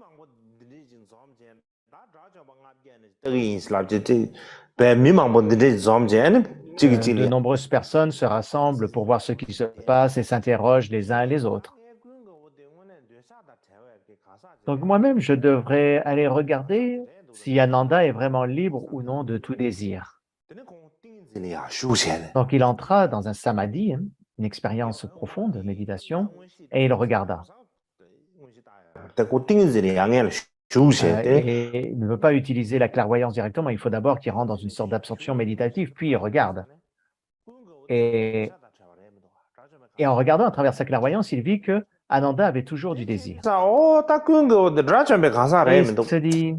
De nombreuses personnes se rassemblent pour voir ce qui se passe et s'interrogent les uns et les autres. Donc moi-même, je devrais aller regarder si Ananda est vraiment libre ou non de tout désir. Donc il entra dans un samadhi, une expérience profonde de méditation, et il regarda. Et il ne veut pas utiliser la clairvoyance directement, il faut d'abord qu'il rentre dans une sorte d'absorption méditative, puis il regarde. Et en regardant à travers sa clairvoyance, il vit que Ananda avait toujours du désir. Et il se dit,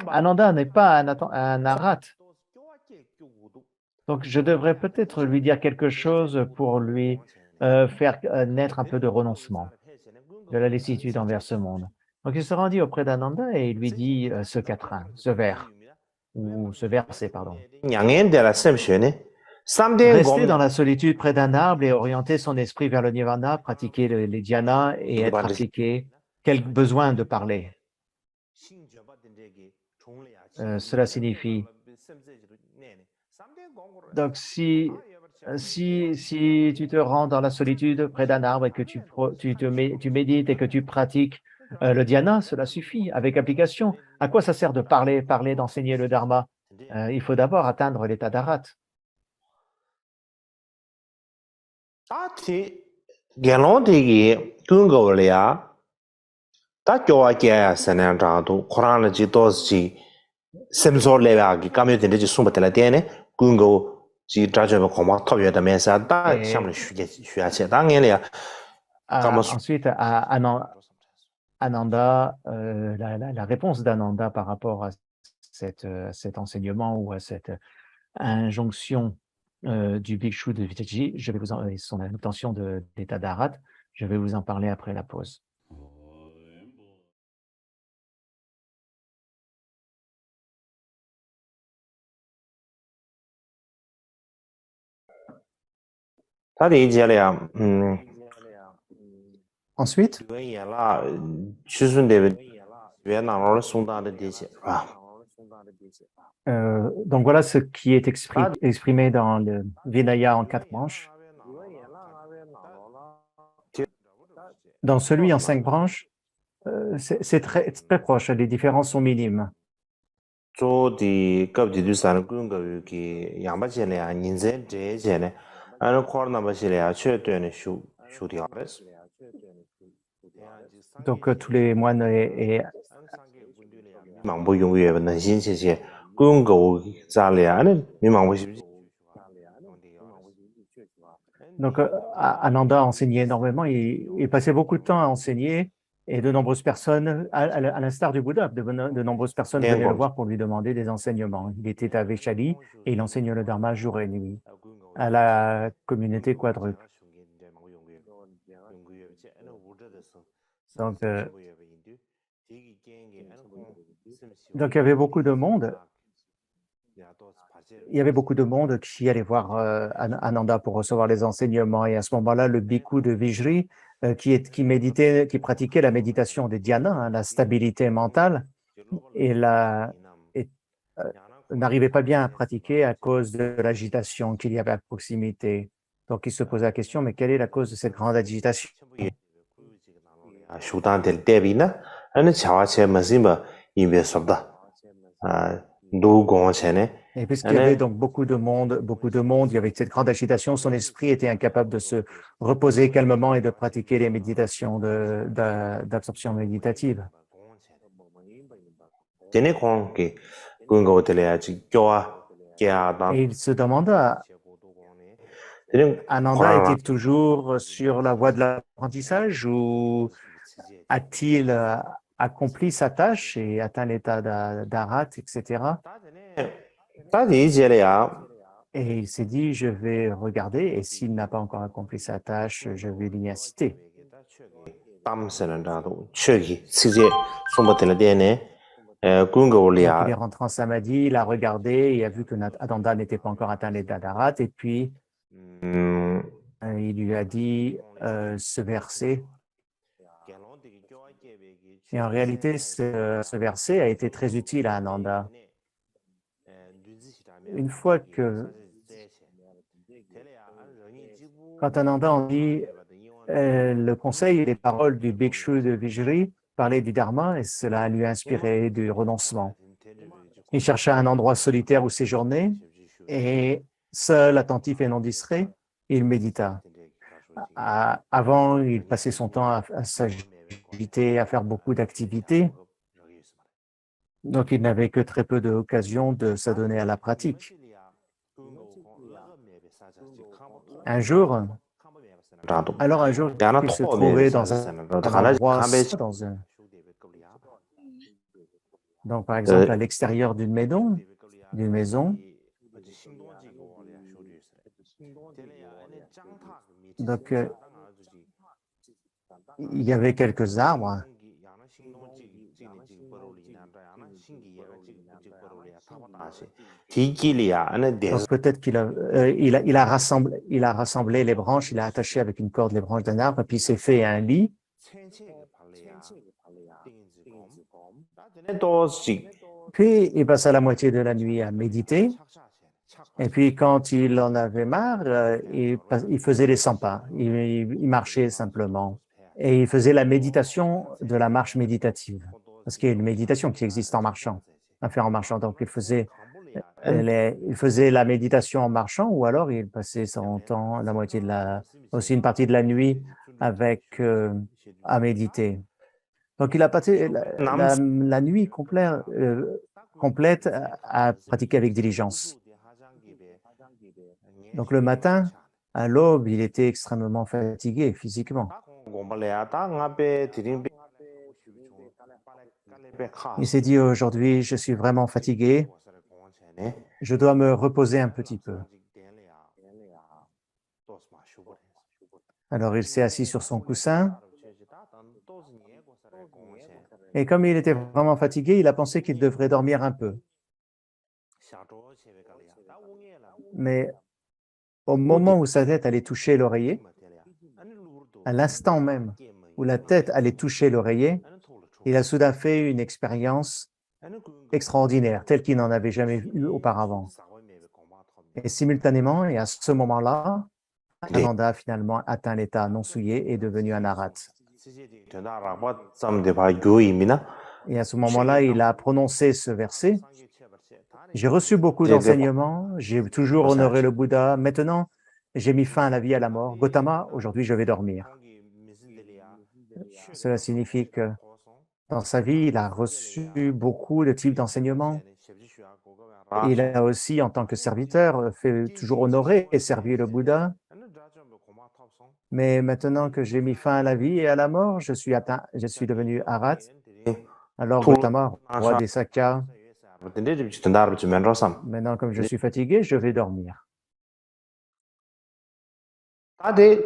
Ananda n'est pas un arhat. Donc je devrais peut-être lui dire quelque chose pour lui faire naître un peu de renoncement, de la lassitude envers ce monde. Donc il se rendit auprès d'Ananda et il lui dit ce quatrain, ce vers, ou ce verset, pardon. Rester dans la solitude près d'un arbre et orienter son esprit vers le nirvana, pratiquer les dhyānas et être appliqué. Quel besoin de parler? Cela signifie. Donc, si tu te rends dans la solitude près d'un arbre et que tu médites et que tu pratiques le dhyana, cela suffit avec application. À quoi ça sert de parler, d'enseigner le dharma? Il faut d'abord atteindre l'état d'arhat. Ensuite, à Ananda, la réponse d'Ananda par rapport à cet enseignement ou à cette injonction du Bhikshu de Vitaji, son obtention de l'état d'Arat, je vais vous en parler après la pause. Ensuite, donc voilà ce qui est exprimé dans le Vinaya en 4 branches. Dans celui en 5 branches, c'est très proche, les différences sont minimes. Donc tous les moines et donc Ananda enseignait énormément, il passait beaucoup de temps à enseigner et de nombreuses personnes, à l'instar du Bouddha, de nombreuses personnes venaient le voir pour lui demander des enseignements. Il était à Vaishali et il enseigne le Dharma jour et nuit à la communauté quadruple. Donc il y avait beaucoup de monde. Il y avait beaucoup de monde qui allait voir Ananda pour recevoir les enseignements. Et à ce moment-là, le bhikkhu de Vijri, qui pratiquait la méditation des dhyānas, hein, la stabilité mentale, et n'arrivait pas bien à pratiquer à cause de l'agitation qu'il y avait à proximité. Donc, il se posait la question, mais quelle est la cause de cette grande agitation? Et puisqu'il y avait donc beaucoup de monde, il y avait cette grande agitation, son esprit était incapable de se reposer calmement et de pratiquer les méditations d'absorption méditative. Et il se demanda, Ananda est-il toujours sur la voie de l'apprentissage ou a-t-il accompli sa tâche et atteint l'état d'Arat, etc. Et il s'est dit, je vais regarder, et s'il n'a pas encore accompli sa tâche, je vais l'y inciter. Donc, il est rentré en Samadhi, il a regardé, il a vu que Ananda n'était pas encore atteint l'état d'Arat, et puis il lui a dit ce verset. Et en réalité, ce verset a été très utile à Ananda. Une fois que, quand Ananda en dit le conseil et les paroles du Bhikshu de Vijri parlaient du Dharma et cela lui a inspiré du renoncement. Il chercha un endroit solitaire où séjourner et seul, attentif et non distrait, il médita. Avant, il passait son temps à s'agiter, à faire beaucoup d'activités. Donc, il n'avait que très peu d'occasions de s'adonner à la pratique. Un jour, il se trouvait dans un endroit, donc par exemple à l'extérieur d'une maison, donc il y avait quelques arbres Donc peut-être il a rassemblé les branches, il a attaché avec une corde les branches d'un arbre, puis il s'est fait un lit. Puis il passa la moitié de la nuit à méditer. Et puis quand il en avait marre, il faisait les 100 pas. Il marchait simplement. Et il faisait la méditation de la marche méditative. Parce qu'il y a une méditation qui existe en marchant, à faire en marchant. Donc il faisait la méditation en marchant, ou alors il passait son temps, la moitié de aussi une partie de la nuit à méditer. Donc il a passé la nuit complète à pratiquer avec diligence. Donc le matin, à l'aube, il était extrêmement fatigué physiquement. Il s'est dit, aujourd'hui, je suis vraiment fatigué, je dois me reposer un petit peu. Alors il s'est assis sur son coussin, et comme il était vraiment fatigué, il a pensé qu'il devrait dormir un peu. Mais au moment où sa tête allait toucher l'oreiller, à l'instant même où la tête allait toucher l'oreiller, il a soudain fait une expérience extraordinaire, telle qu'il n'en avait jamais eu auparavant. Et simultanément, et à ce moment-là, Ananda a finalement atteint l'état non souillé et est devenu un arhat. Et à ce moment-là, il a prononcé ce verset. J'ai reçu beaucoup d'enseignements, j'ai toujours honoré le Bouddha. Maintenant, j'ai mis fin à la vie et à la mort. Gautama, aujourd'hui, je vais dormir. Cela signifie que dans sa vie, il a reçu beaucoup de types d'enseignements. Il a aussi, en tant que serviteur, toujours honoré et servi le Bouddha. Mais maintenant que j'ai mis fin à la vie et à la mort, je suis devenu arhat. Alors Gautama, roi des Sakyas, maintenant comme je suis fatigué, je vais dormir. Ça, c'est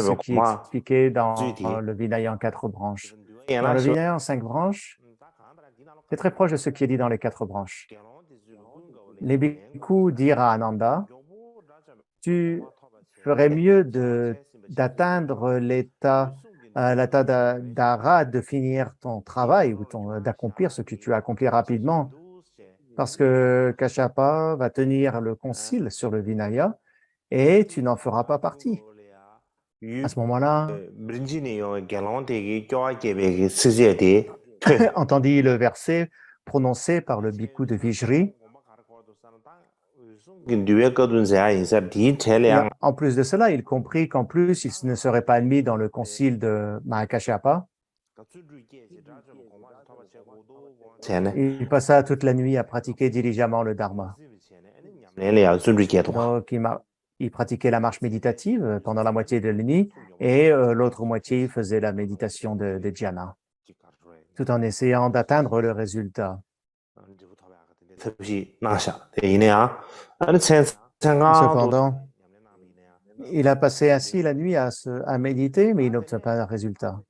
ce qui est expliqué dans le Vinaya en 4 branches. Dans le Vinaya en 5 branches, c'est très proche de ce qui est dit dans les 4 branches. Les bhikkhus dirent à Ananda, tu ferais mieux d'atteindre l'état d'arhat, de finir ton travail ou d'accomplir ce que tu as accompli rapidement, parce que Kashyapa va tenir le concile sur le Vinaya et tu n'en feras pas partie. À ce moment-là, entendit le verset prononcé par le bhikkhu de Vijri. En plus de cela, il comprit qu'en plus, il ne serait pas admis dans le concile de Mahakashyapa. Il passa toute la nuit à pratiquer diligemment le Dharma. Donc, il pratiquait la marche méditative pendant la moitié de la nuit et l'autre moitié, il faisait la méditation de dhyana, tout en essayant d'atteindre le résultat. Cependant, il a passé ainsi la nuit à méditer, mais il n'obtint pas de résultat.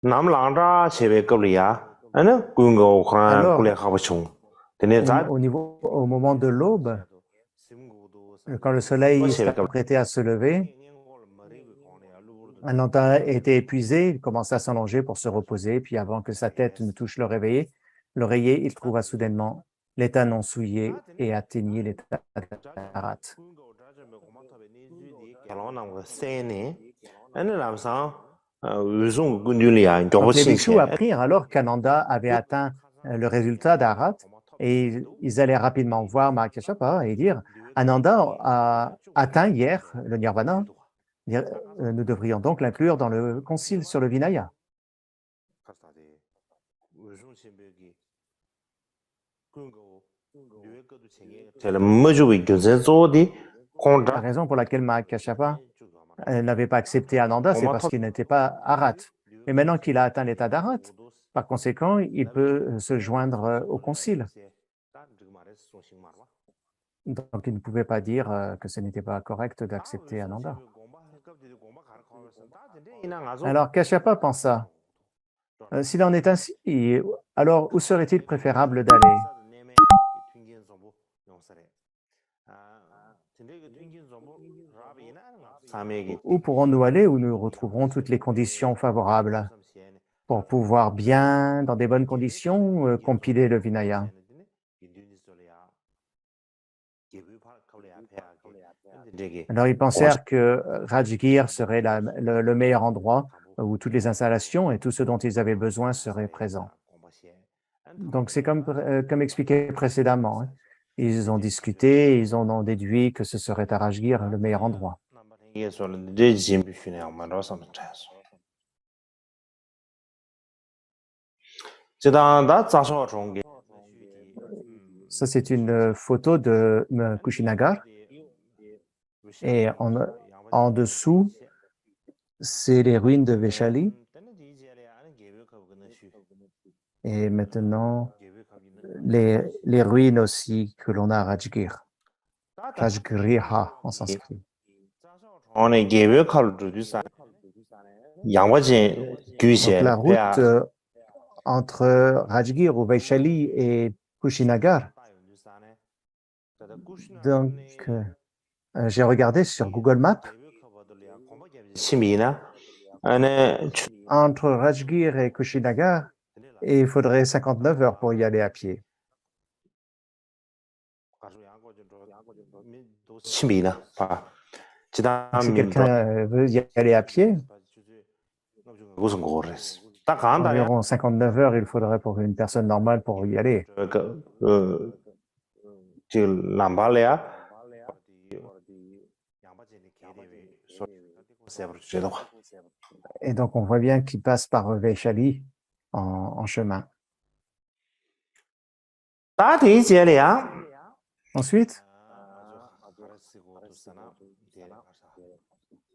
Alors, au moment de l'aube, quand le soleil s'apprêtait à se lever, Ananda était épuisé, il commença à s'allonger pour se reposer, puis avant que sa tête ne touche l'oreiller, il trouva soudainement l'état non souillé et atteignit l'état d'arhat. Donc, les bhikshus apprirent alors qu'Ananda avait atteint le résultat d'arhat et ils allaient rapidement voir Mahakashyapa et dire Ananda a atteint hier le nirvana. Nous devrions donc l'inclure dans le concile sur le Vinaya. La raison pour laquelle Mahakashyapa n'avait pas accepté Ananda, c'est parce qu'il n'était pas arhat. Mais maintenant qu'il a atteint l'état d'arhat, par conséquent, il peut se joindre au concile. Donc, il ne pouvait pas dire que ce n'était pas correct d'accepter Ananda. Alors Kashyapa pensa, s'il en est ainsi, alors où serait-il préférable d'aller? Où pourrons-nous aller où nous retrouverons toutes les conditions favorables pour pouvoir bien, dans des bonnes conditions, compiler le Vinaya? Alors ils pensèrent que Rajgir serait le meilleur endroit où toutes les installations et tout ce dont ils avaient besoin seraient présents. Donc c'est comme expliqué précédemment, hein. Ils ont discuté, ils en ont déduit que ce serait à Rajgir le meilleur endroit. Ça, c'est une photo de Kushinagar. Et en dessous, c'est les ruines de Vaishali. Et maintenant, les ruines aussi que l'on a à Rajgir. Rajgriha en sanskrit. Donc la route entre Rajgir ou Vaishali et Kushinagar. Donc, j'ai regardé sur Google Maps. Entre Rajgir et Kushinagar, et il faudrait 59 heures pour y aller à pied. Donc, si quelqu'un veut y aller à pied, environ 59 heures, il faudrait pour une personne normale pour y aller. Et donc, on voit bien qu'il passe par Vaishali en chemin. Ensuite,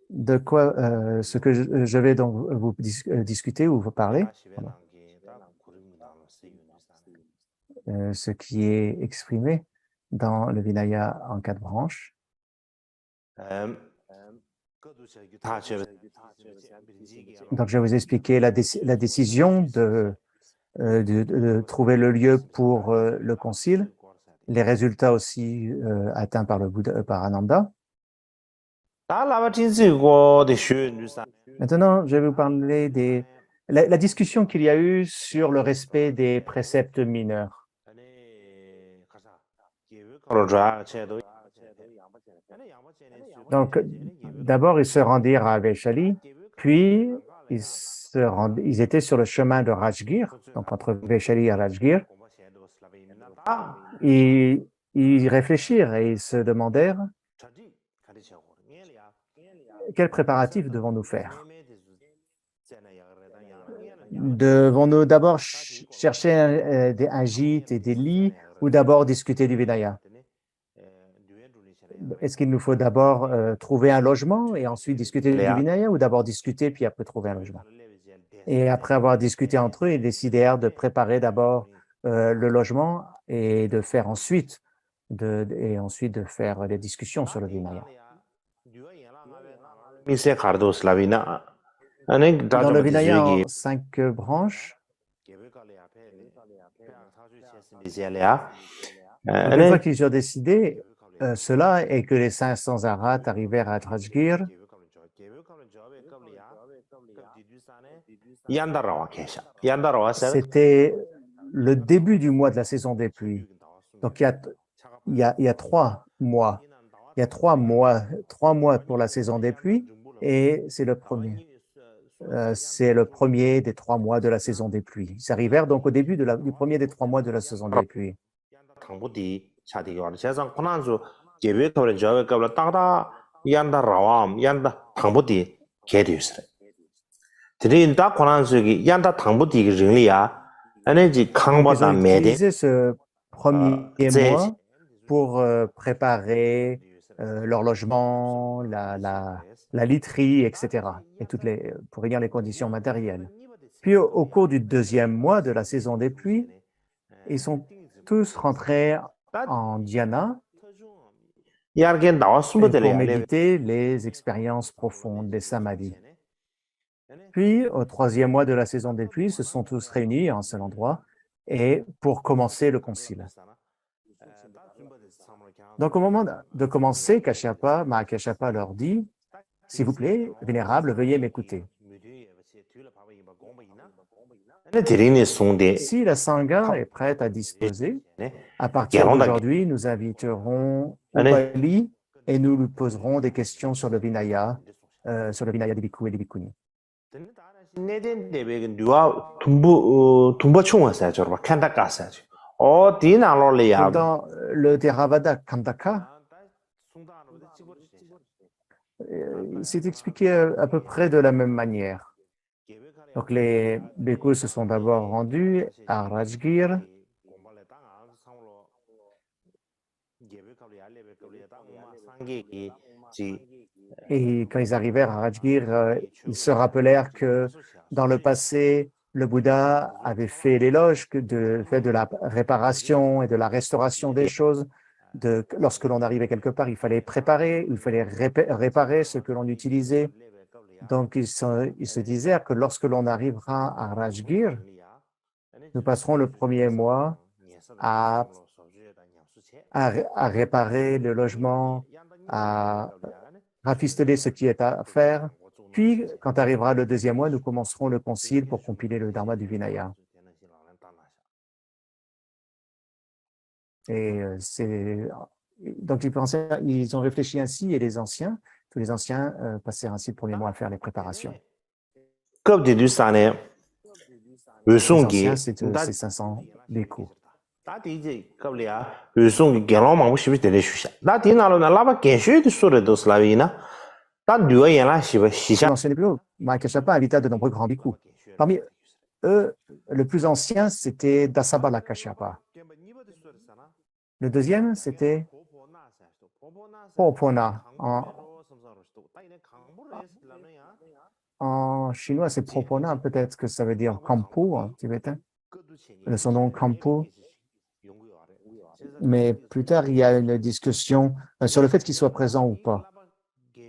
de quoi ce que je vais donc vous discuter ou vous parler, ce qui est exprimé dans le Vinaya en 4 branches. Donc, je vais vous expliquer la décision de trouver le lieu pour le concile, les résultats aussi atteints par le Bouddha, par Ananda. Maintenant, je vais vous parler de la discussion qu'il y a eu sur le respect des préceptes mineurs. Donc, d'abord, ils se rendirent à Vaishali, puis ils étaient sur le chemin de Rajgir, donc entre Vaishali et Rajgir. Et ils réfléchirent et ils se demandèrent quels préparatifs devons-nous faire? Devons-nous d'abord chercher un gîte et des lits ou d'abord discuter du Vinaya? Est-ce qu'il nous faut d'abord trouver un logement et ensuite discuter du Vinaya ou d'abord discuter puis après trouver un logement? Et après avoir discuté entre eux, ils décidèrent de préparer d'abord le logement et de faire ensuite de faire les discussions sur le Vinaya. Dans le Vinaya en 5 branches, une fois qu'ils ont décidé cela et que les 500 arhats arrivèrent à Rajgir, c'était le début du mois de la saison des pluies. Donc, il y a 3 mois. Il y a 3 mois pour la saison des pluies et c'est le premier. C'est le premier des 3 mois de la saison des pluies. Ils arrivèrent donc au début du premier des 3 mois de la saison des pluies. Donc, ils ont utilisé ce premier mois pour préparer leur logement, la literie, etc. Et pour réunir les conditions matérielles. Puis au cours du 2e mois de la saison des pluies, ils sont tous rentrés en dhyana pour méditer les expériences profondes des samadhis. Puis, au troisième mois de la saison des pluies, ils se sont tous réunis en un seul endroit et pour commencer le concile. Donc, au moment de commencer, Mahakashapa leur dit, s'il vous plaît, vénérable, veuillez m'écouter. Si la Sangha est prête à disposer, à partir d'aujourd'hui, nous inviterons Upali et nous lui poserons des questions sur le Vinaya des bhikkhus et des bhikkhuni. Donc, dans le Theravada Khandaka, c'est expliqué à peu près de la même manière. Donc, les bhikkhus se sont d'abord rendus à Rajgir. Et quand ils arrivèrent à Rajgir, ils se rappelèrent que dans le passé, le Bouddha avait fait l'éloge de la réparation et de la restauration des choses. Lorsque l'on arrivait quelque part, il fallait préparer, il fallait réparer ce que l'on utilisait. Donc, ils se disaient que lorsque l'on arrivera à Rajgir, nous passerons le premier mois à réparer le logement, à rafistoler ce qui est à faire. Puis, quand arrivera le deuxième mois, nous commencerons le concile pour compiler le Dharma du Vinaya. Et donc, ils ont réfléchi ainsi et tous les anciens passèrent ainsi le premier mois à faire les préparations. Les anciens, c'est 500 bhikkhus. Mentionné plus haut, Mahakashapa invita de nombreux grands bhikkhus. Parmi eux, le plus ancien, c'était Dasabala Kashyapa. Le deuxième, c'était Popona. En chinois, c'est Popona, peut-être que ça veut dire Kampu en tibétain. Son nom Kampu. Mais plus tard, il y a une discussion sur le fait qu'il soit présent ou pas.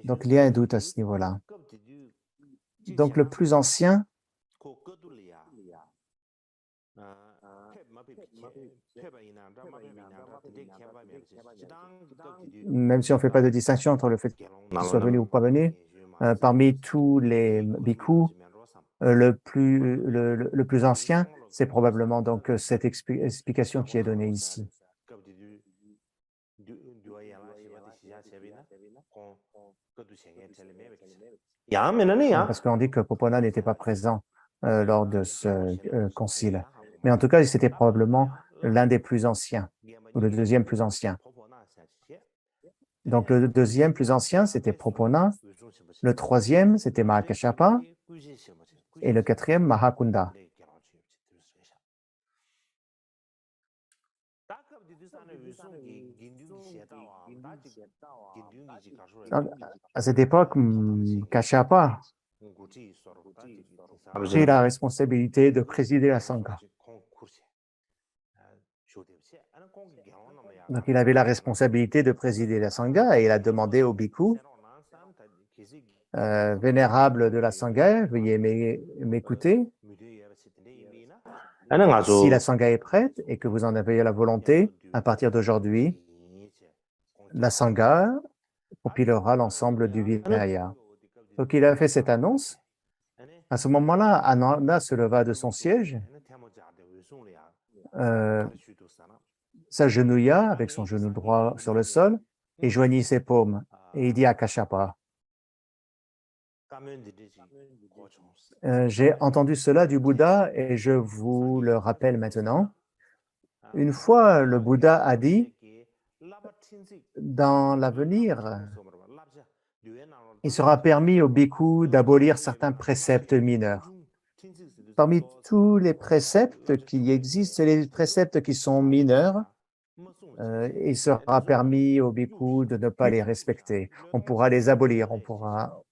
Donc, il y a un doute à ce niveau-là. Donc, le plus ancien, même si on ne fait pas de distinction entre le fait qu'il soit venu ou pas venu, parmi tous les bhikkhus, le plus ancien, c'est probablement donc cette explication qui est donnée ici. Parce qu'on dit que Popona n'était pas présent lors de ce concile. Mais en tout cas, c'était probablement l'un des plus anciens, ou le deuxième plus ancien. Donc, le deuxième plus ancien, c'était Popona. Le troisième, c'était Mahakashapa. Et le quatrième, Mahakunda. Donc, à cette époque, Kashyapa prit la responsabilité de présider la Sangha. Donc, il avait la responsabilité de présider la Sangha et il a demandé au bhikkhu, vénérable de la Sangha, veuillez m'écouter. Si la Sangha est prête et que vous en avez la volonté, à partir d'aujourd'hui, la Sangha compilera l'ensemble du Vinaya. Donc, il a fait cette annonce. À ce moment-là, Ananda se leva de son siège, s'agenouilla avec son genou droit sur le sol et joignit ses paumes. Et il dit à Kashyapa, j'ai entendu cela du Bouddha et je vous le rappelle maintenant. Une fois, le Bouddha a dit, dans l'avenir, il sera permis aux bhikkhus d'abolir certains préceptes mineurs. Parmi tous les préceptes qui existent, les préceptes qui sont mineurs, il sera permis aux bhikkhus de ne pas les respecter. On pourra les abolir, on pourra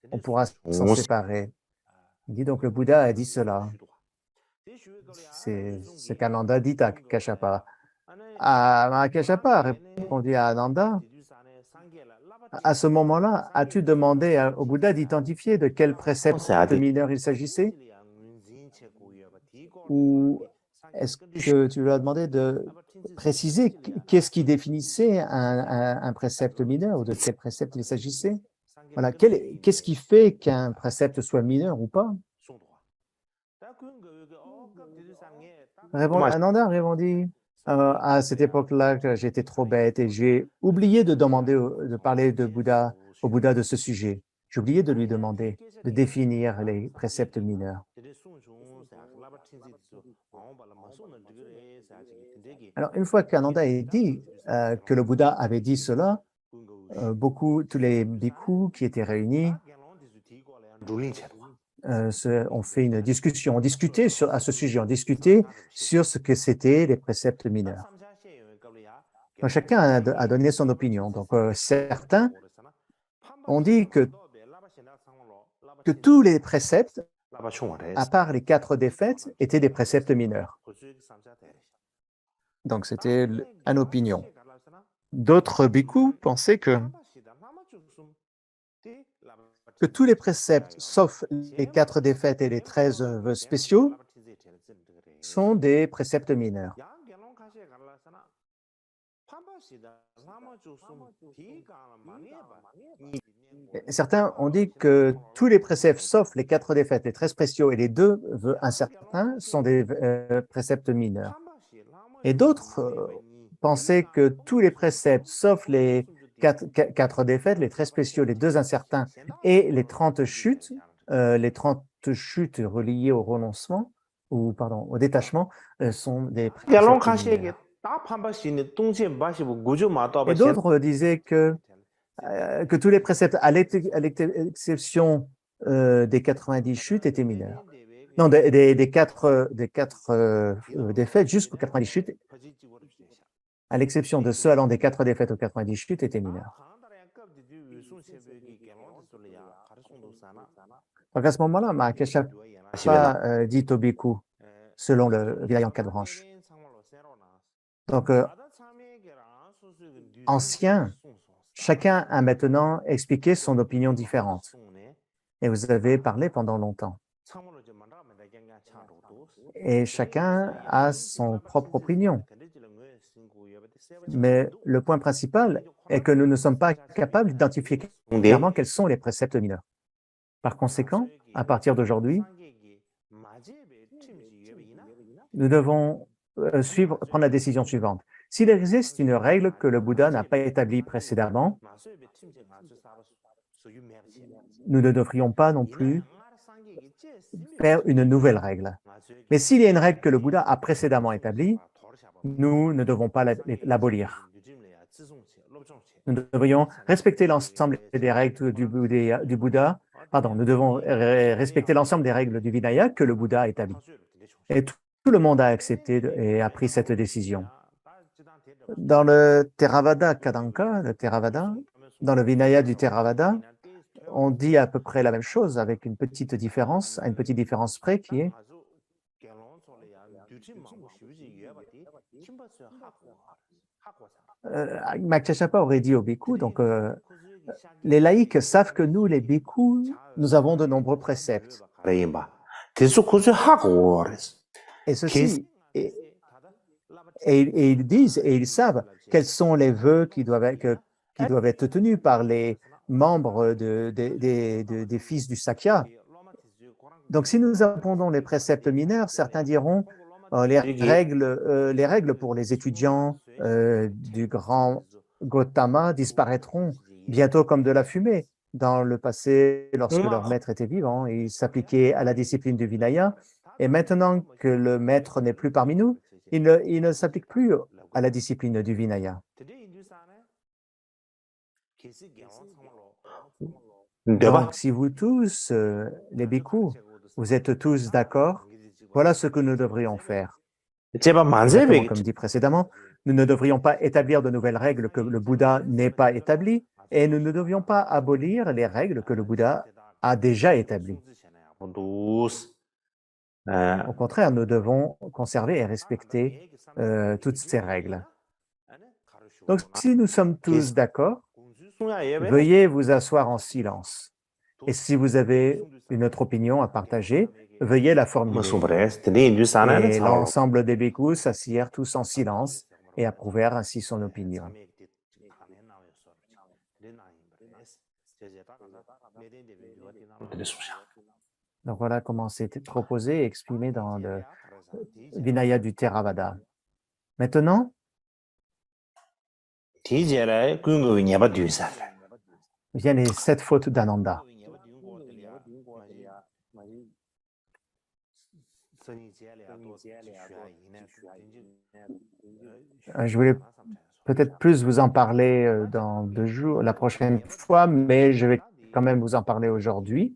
s'en séparer. Il dit donc le Bouddha a dit cela. C'est ce qu'Ananda dit à Kashyapa. Kashyapa a répondu à Ananda, À ce moment-là, as-tu demandé au Bouddha d'identifier de quel précepte mineur il s'agissait? Ou est-ce que tu lui as demandé de préciser qu'est-ce qui définissait un précepte mineur ou de quel précepte il s'agissait? Voilà, qu'est-ce qui fait qu'un précepte soit mineur ou pas? Ananda répondit, à cette époque-là, j'étais trop bête et j'ai oublié de demander, de parler au Bouddha de ce sujet. J'ai oublié de lui demander de définir les préceptes mineurs. Alors, une fois qu'Ananda ait dit que le Bouddha avait dit cela, tous les bhikkhus qui étaient réunis ont fait une discussion, à ce sujet, on discutait sur ce que c'était les préceptes mineurs. Donc, chacun a donné son opinion. Donc, certains ont dit que tous les préceptes, à part les 4 défaites, étaient des préceptes mineurs. Donc, c'était une opinion. D'autres bhikkhus pensaient que tous les préceptes, sauf les 4 défaites et les 13 vœux spéciaux, sont des préceptes mineurs. Certains ont dit que tous les préceptes, sauf les 4 défaites, les 13 spéciaux et les 2 vœux incertains, sont des préceptes mineurs. Et d'autres pensaient que tous les préceptes, sauf les 4 défaites, les 13 spéciaux, les 2 incertains et les 30 chutes reliées au renoncement, au détachement, sont des préceptes mineurs. Et d'autres disaient que tous les préceptes, à l'exception des 90 chutes, étaient mineurs. Non, des 4 défaites jusqu'aux 90 chutes, à l'exception de ceux allant des 4 défaites aux 90 chutes, étaient mineurs. Donc à ce moment-là, Mahakeshapa dit au bhikkhu, selon le Vinaya en 4 branches. Donc, ancien, chacun a maintenant expliqué son opinion différente. Et vous avez parlé pendant longtemps. Et chacun a son propre opinion. Mais le point principal est que nous ne sommes pas capables d'identifier clairement quels sont les préceptes mineurs. Par conséquent, à partir d'aujourd'hui, nous devons prendre la décision suivante. S'il existe une règle que le Bouddha n'a pas établie précédemment, nous ne devrions pas non plus faire une nouvelle règle. Mais s'il y a une règle que le Bouddha a précédemment établie, nous ne devons pas l'abolir. Nous devrions respecter l'ensemble des règles du Bouddha. Nous devons respecter l'ensemble des règles du Vinaya que le Bouddha a établies. Et tout le monde a accepté et a pris cette décision. Dans le Theravada Kadanka, dans le Vinaya du Theravada, on dit à peu près la même chose avec une petite différence près qui est Mahakeshapa aurait dit aux bhikkhus, donc les laïcs savent que nous, les bhikkhus, nous avons de nombreux préceptes. Et ceci, et ils disent, et ils savent quels sont les vœux qui doivent être tenus par les membres des fils du Sakya. Donc, si nous apprenons les préceptes mineurs, certains diront les règles pour les étudiants du grand Gautama disparaîtront bientôt comme de la fumée. Dans le passé, lorsque leur maître était vivant, ils s'appliquaient à la discipline du Vinaya. Et maintenant que le maître n'est plus parmi nous, il ne s'applique plus à la discipline du Vinaya. Donc, si vous tous, les bhikkhus, vous êtes tous d'accord, voilà ce que nous devrions faire. Comme dit précédemment, nous ne devrions pas établir de nouvelles règles que le Bouddha n'ait pas établies et nous ne devions pas abolir les règles que le Bouddha a déjà établies. Au contraire, nous devons conserver et respecter toutes ces règles. Donc, si nous sommes tous d'accord, veuillez vous asseoir en silence. Et si vous avez une autre opinion à partager, veuillez la formuler. Et l'ensemble des bhikkhus s'assirent tous en silence et approuvèrent ainsi son opinion. Donc voilà comment c'est proposé et exprimé dans le Vinaya du Theravada. Maintenant, viennent les 7 fautes d'Ananda. Je voulais peut-être plus vous en parler dans 2 jours, la prochaine fois, mais je vais quand même vous en parler aujourd'hui.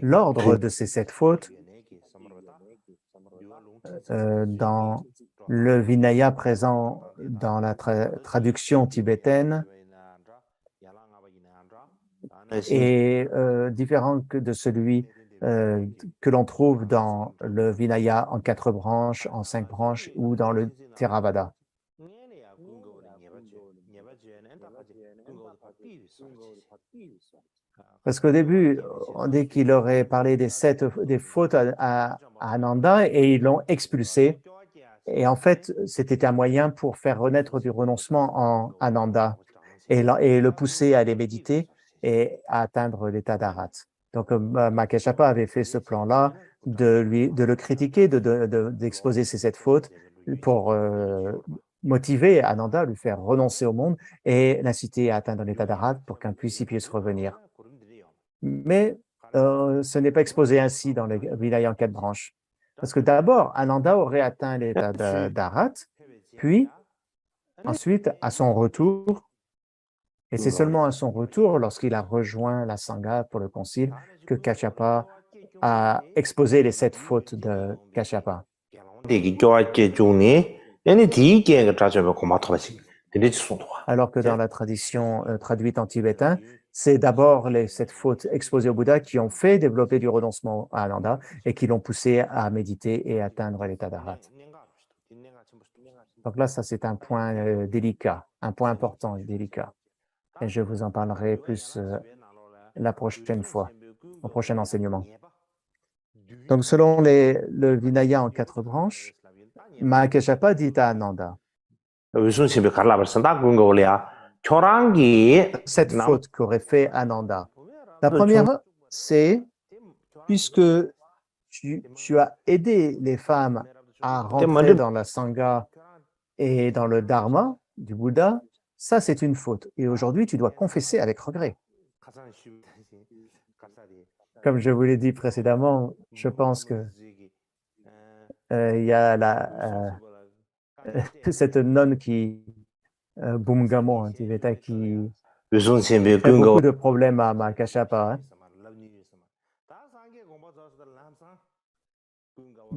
L'ordre de ces 7 fautes dans le Vinaya présent dans la traduction tibétaine est différent que de celui que l'on trouve dans le Vinaya en 4 branches, en 5 branches ou dans le Theravada. Parce qu'au début, on dit qu'il aurait parlé des fautes à Ananda et ils l'ont expulsé. Et en fait, c'était un moyen pour faire renaître du renoncement en Ananda et le pousser à aller méditer et à atteindre l'état d'Arat. Donc, Makeshapa avait fait ce plan-là de le critiquer, d'exposer ces 7 fautes pour motiver Ananda, lui faire renoncer au monde et l'inciter à atteindre l'état d'Arat pour qu'un puisse revenir. Mais ce n'est pas exposé ainsi dans le Vinaya en 4 branches. Parce que d'abord, Ananda aurait atteint l'état d'Arat, puis ensuite, à son retour, et c'est seulement à son retour, lorsqu'il a rejoint la Sangha pour le concile, que Kasyapa a exposé les 7 fautes de Kasyapa. Alors que dans la tradition traduite en tibétain, c'est d'abord les 7 fautes exposées au Bouddha qui ont fait développer du renoncement à Ananda et qui l'ont poussé à méditer et atteindre l'état d'Arat. Donc là, ça c'est un point délicat, un point important et délicat. Et je vous en parlerai plus la prochaine fois, au prochain enseignement. Donc selon le Vinaya en 4 branches, Mahakeshapa dit à Ananda, 7 fautes qu'aurait fait Ananda. La première, c'est puisque tu as aidé les femmes à rentrer dans la Sangha et dans le Dharma du Bouddha, ça c'est une faute. Et aujourd'hui, tu dois confesser avec regret. Comme je vous l'ai dit précédemment, je pense que il y a cette nonne qui, Bumgamo, en tibétain, qui fait beaucoup de problèmes à Mahakeshapa. Hein.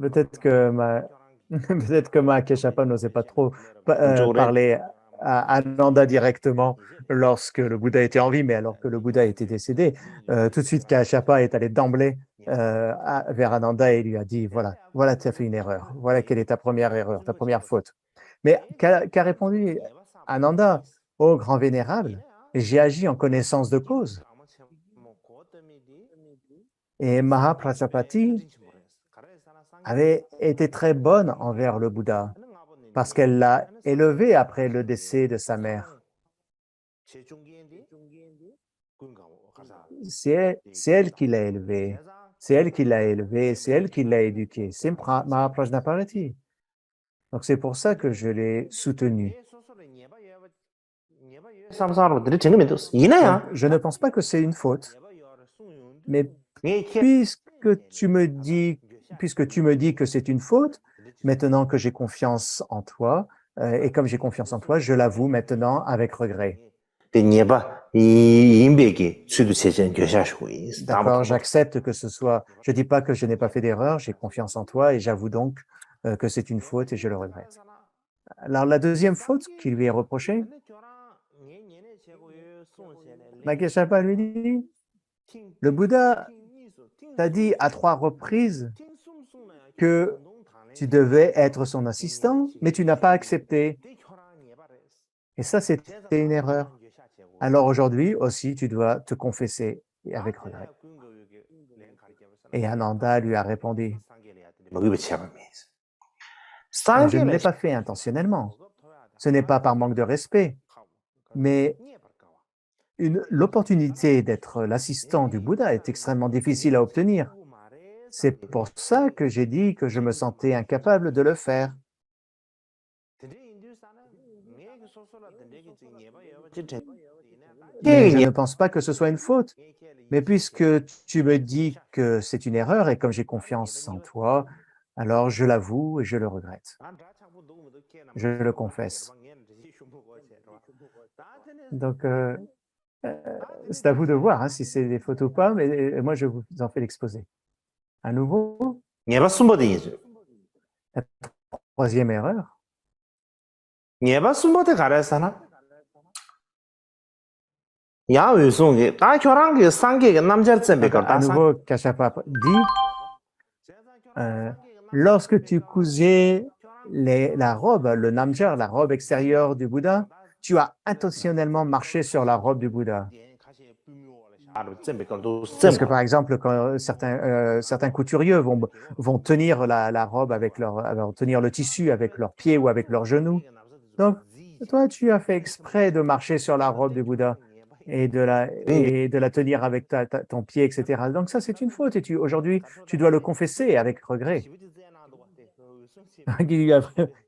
Peut-être que Mahakeshapa n'osait pas trop parler à Ananda directement lorsque le Bouddha était en vie, mais alors que le Bouddha était décédé, tout de suite Kasyapa est allé d'emblée vers Ananda et lui a dit, voilà, tu as fait une erreur, voilà quelle est ta première erreur, ta première faute. Mais qu'a répondu Ananda, ô grand vénérable, j'ai agi en connaissance de cause. Et Mahaprajapati avait été très bonne envers le Bouddha parce qu'elle l'a élevé après le décès de sa mère. C'est elle qui l'a élevé, c'est elle qui l'a élevé, c'est elle qui l'a éduqué. C'est Mahaprajapati. Donc c'est pour ça que je l'ai soutenu. Donc, je ne pense pas que c'est une faute, mais puisque tu me dis que c'est une faute, maintenant que j'ai confiance en toi, et comme j'ai confiance en toi, je l'avoue maintenant avec regret. D'accord, j'accepte que ce soit, je ne dis pas que je n'ai pas fait d'erreur, j'ai confiance en toi et j'avoue donc que c'est une faute et je le regrette. Alors la deuxième faute qui lui est reprochée, Mahakeshapa lui dit, le Bouddha t'a dit à 3 reprises que tu devais être son assistant, mais tu n'as pas accepté. Et ça, c'était une erreur. Alors aujourd'hui aussi, tu dois te confesser avec regret. Et Ananda lui a répondu, je ne l'ai pas fait intentionnellement. Ce n'est pas par manque de respect, mais l'opportunité d'être l'assistant du Bouddha est extrêmement difficile à obtenir. C'est pour ça que j'ai dit que je me sentais incapable de le faire. Mais je ne pense pas que ce soit une faute. Mais puisque tu me dis que c'est une erreur et comme j'ai confiance en toi, alors je l'avoue et je le regrette. Je le confesse. Donc, c'est à vous de voir si c'est des fautes ou pas, mais moi, je vous en fais l'exposé. À nouveau, la troisième erreur. À nouveau, Kashapa dit, lorsque tu cousais la robe, le namjar, la robe extérieure du Bouddha, tu as intentionnellement marché sur la robe du Bouddha. Parce que, par exemple, quand certains couturiers vont tenir la robe vont tenir le tissu avec leurs pieds ou avec leurs genoux. Donc, toi, tu as fait exprès de marcher sur la robe du Bouddha et de la tenir avec ton pied, etc. Donc, ça, c'est une faute. Et aujourd'hui, tu dois le confesser avec regret.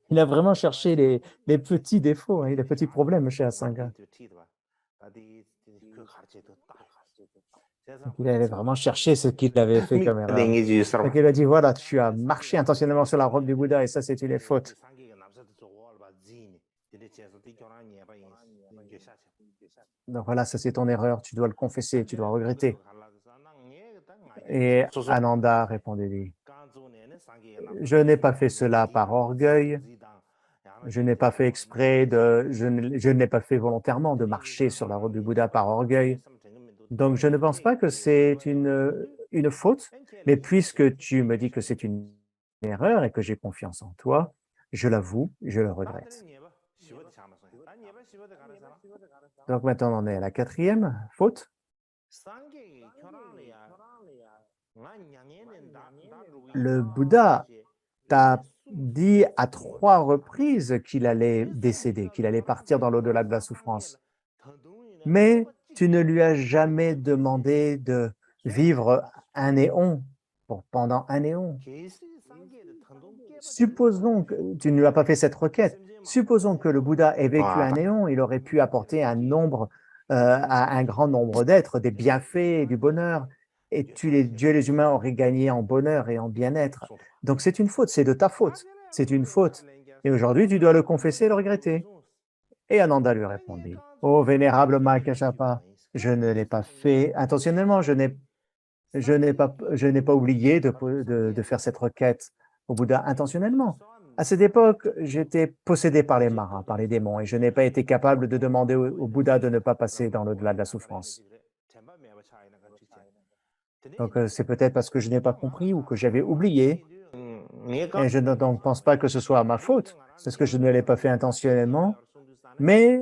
Il a vraiment cherché les petits défauts, les petits problèmes chez Asanga. Donc, il avait vraiment cherché ce qu'il avait fait comme erreur. Donc, il a dit, voilà, tu as marché intentionnellement sur la robe du Bouddha et ça, c'est une faute. Donc voilà, ça c'est ton erreur, tu dois le confesser, tu dois regretter. Et Ananda répondait, je n'ai pas fait cela par orgueil, je n'ai pas fait exprès je n'ai pas fait volontairement de marcher sur la robe du Bouddha par orgueil. Donc je ne pense pas que c'est une faute, mais puisque tu me dis que c'est une erreur et que j'ai confiance en toi, je l'avoue, je le regrette. Donc maintenant on est à la quatrième faute. Le Bouddha t'a dit à 3 reprises qu'il allait décéder, qu'il allait partir dans l'au-delà de la souffrance. Mais tu ne lui as jamais demandé de vivre un éon, pendant un éon. Supposons que tu ne lui as pas fait cette requête. Supposons que le Bouddha ait vécu un éon, il aurait pu apporter à un grand nombre d'êtres des bienfaits et du bonheur. Et Dieu et les humains auraient gagné en bonheur et en bien-être. Donc c'est une faute, c'est de ta faute. C'est une faute. Et aujourd'hui, tu dois le confesser et le regretter. Et Ananda lui répondit, « Oh, vénérable Mahakashapa, je ne l'ai pas fait intentionnellement, je n'ai pas oublié de faire cette requête au Bouddha intentionnellement. À cette époque, j'étais possédé par les maras, par les démons, et je n'ai pas été capable de demander au Bouddha de ne pas passer dans l'au-delà de la souffrance. Donc, c'est peut-être parce que je n'ai pas compris ou que j'avais oublié, et je ne donc pense pas que ce soit ma faute, parce que je ne l'ai pas fait intentionnellement, mais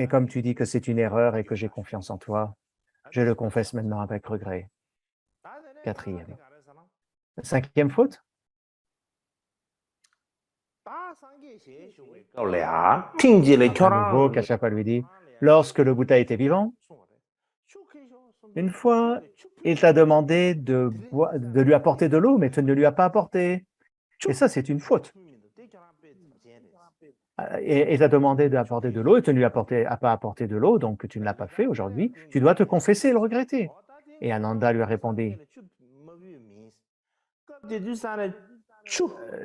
comme tu dis que c'est une erreur et que j'ai confiance en toi, je le confesse maintenant avec regret. Quatrième. Cinquième faute. À nouveau, Kashapa lui dit, lorsque le Bouddha était vivant, une fois, il t'a demandé de lui apporter de l'eau, mais tu ne lui as pas apporté. Et ça, c'est une faute. Et il t'a demandé d'apporter de l'eau et tu ne lui as pas apporté de l'eau, donc tu ne l'as pas fait aujourd'hui. Tu dois te confesser et le regretter. Et Ananda lui a répondu,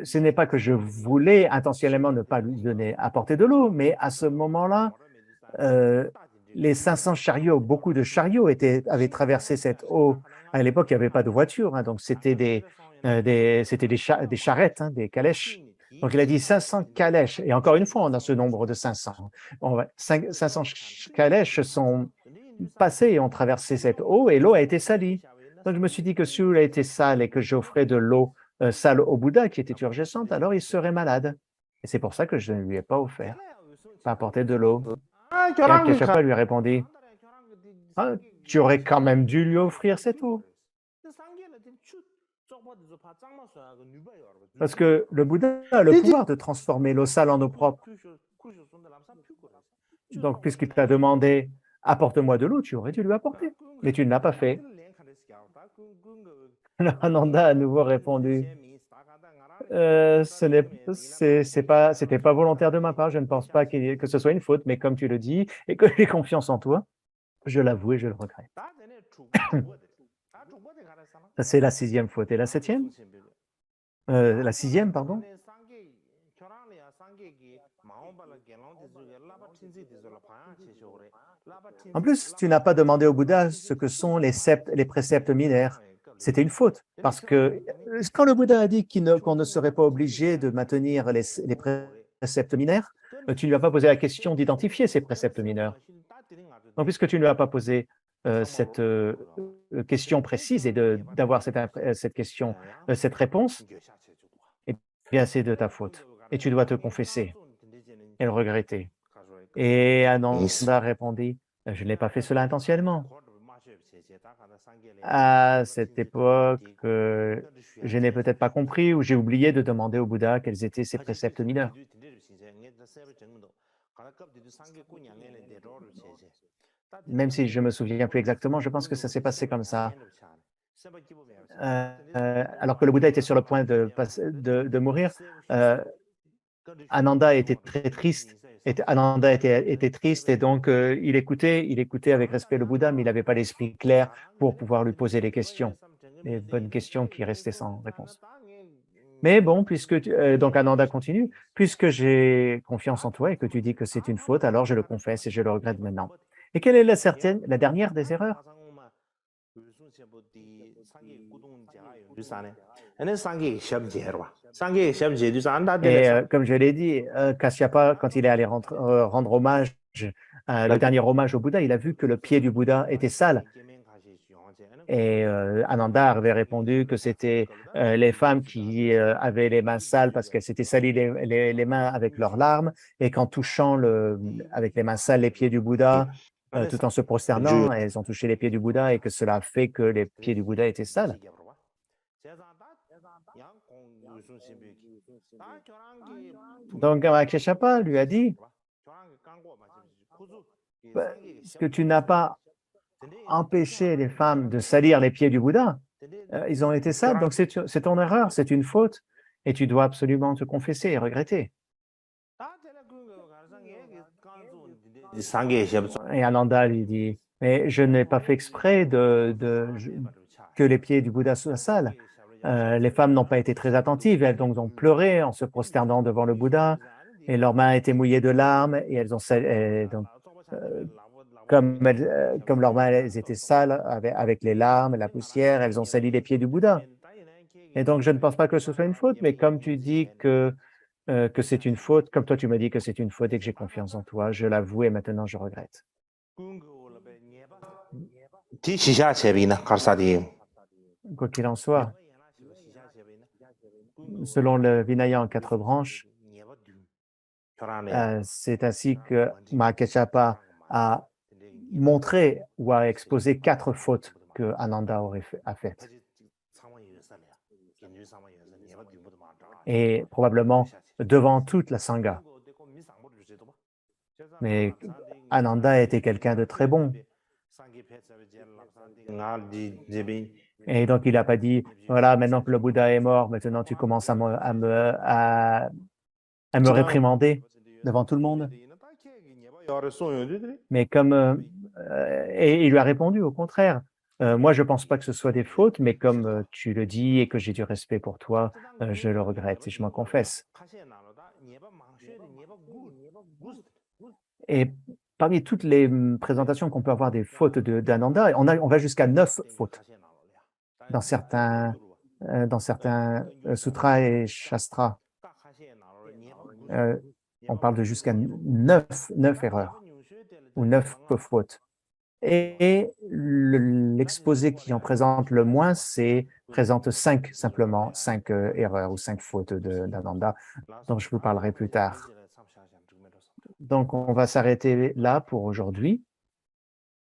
ce n'est pas que je voulais intentionnellement ne pas lui apporter de l'eau, mais à ce moment-là, les 500 chariots, beaucoup de chariots avaient traversé cette eau. À l'époque, il n'y avait pas de voiture, donc c'était des charrettes, des calèches. Donc il a dit 500 calèches, et encore une fois, on a ce nombre de 500. 500 calèches sont passées et ont traversé cette eau, et l'eau a été salie. Donc je me suis dit que si l'eau a été sale et que j'offrais de l'eau sale au Bouddha qui était urgescente, alors il serait malade. Et c'est pour ça que je ne lui ai pas offert. pas apporter de l'eau. 아, Et 결항 Akashapa lui répondit, ah, tu aurais quand même dû lui offrir cette eau. Parce que le Bouddha a le pouvoir de transformer l'eau sale en eau propre. Donc, puisqu'il t'a demandé, apporte-moi de l'eau, tu aurais dû lui apporter. Mais tu ne l'as pas fait. Ananda a à nouveau répondu, c'était pas volontaire de ma part, je ne pense pas que ce soit une faute, mais comme tu le dis et que j'ai confiance en toi, je l'avoue et je le regrette. Ça, c'est la sixième faute. Et la septième? La sixième, pardon. En plus, tu n'as pas demandé au Bouddha ce que sont les préceptes minaires. C'était une faute, parce que quand le Bouddha a dit qu'on ne serait pas obligé de maintenir les préceptes minaires, tu ne lui as pas posé la question d'identifier ces préceptes mineurs. Donc, puisque tu ne lui as pas posé cette question précise et d'avoir cette question, cette réponse, eh bien, c'est de ta faute. Et tu dois te confesser et le regretter. Et Ananda répondit, je n'ai pas fait cela intentionnellement. À cette époque, je n'ai peut-être pas compris ou j'ai oublié de demander au Bouddha quels étaient ses préceptes mineurs. Même si je me souviens plus exactement, je pense que ça s'est passé comme ça. Alors que le Bouddha était sur le point de mourir, Ananda était très triste. Ananda était triste et donc il écoutait avec respect le Bouddha, mais il n'avait pas l'esprit clair pour pouvoir lui poser les questions, les bonnes questions qui restaient sans réponse. Mais bon, donc Ananda continue, puisque j'ai confiance en toi et que tu dis que c'est une faute, alors je le confesse et je le regrette maintenant. Et quelle est la dernière des erreurs? Et comme je l'ai dit, Kasyapa, quand il est allé rendre hommage, le dernier hommage au Bouddha, il a vu que le pied du Bouddha était sale. Et Ananda avait répondu que c'était les femmes qui avaient les mains sales parce qu'elles s'étaient salies les mains avec leurs larmes, et qu'en touchant avec les mains sales les pieds du Bouddha, tout en se prosternant, elles ont touché les pieds du Bouddha et que cela a fait que les pieds du Bouddha étaient sales. Donc Akashapa lui a dit, que tu n'as pas empêché les femmes de salir les pieds du Bouddha, ils ont été sales, donc c'est ton erreur, c'est une faute, et tu dois absolument te confesser et regretter. Et Ananda lui dit, mais je n'ai pas fait exprès que les pieds du Bouddha soient sales. Les femmes n'ont pas été très attentives, elles donc ont pleuré en se prosternant devant le Bouddha, et leurs mains étaient mouillées de larmes, et elles ont comme leurs mains elles étaient sales avec les larmes, la poussière, elles ont sali les pieds du Bouddha. Et donc, je ne pense pas que ce soit une faute, mais comme tu dis que c'est une faute, comme toi tu me dis que c'est une faute et que j'ai confiance en toi, je l'avoue et maintenant je regrette. Quoi qu'il en soit, selon le Vinaya en 4 branches, c'est ainsi que Mahakeshapa a montré ou a exposé 4 fautes que Ananda a faites. Et probablement devant toute la Sangha. Mais Ananda était quelqu'un de très bon. Et donc, il n'a pas dit, voilà, maintenant que le Bouddha est mort, maintenant tu commences à me réprimander devant tout le monde. Mais et il lui a répondu, au contraire, moi, je ne pense pas que ce soit des fautes, mais comme tu le dis et que j'ai du respect pour toi, je le regrette et je m'en confesse. Et parmi toutes les présentations qu'on peut avoir des fautes d'Ananda, on va jusqu'à 9 fautes dans certains sutras et shastras. On parle de jusqu'à 9 erreurs ou 9 fautes. Et l'exposé qui en présente le moins, présente 5 simplement, 5 erreurs ou 5 fautes d'Ananda, dont je vous parlerai plus tard. Donc, on va s'arrêter là pour aujourd'hui.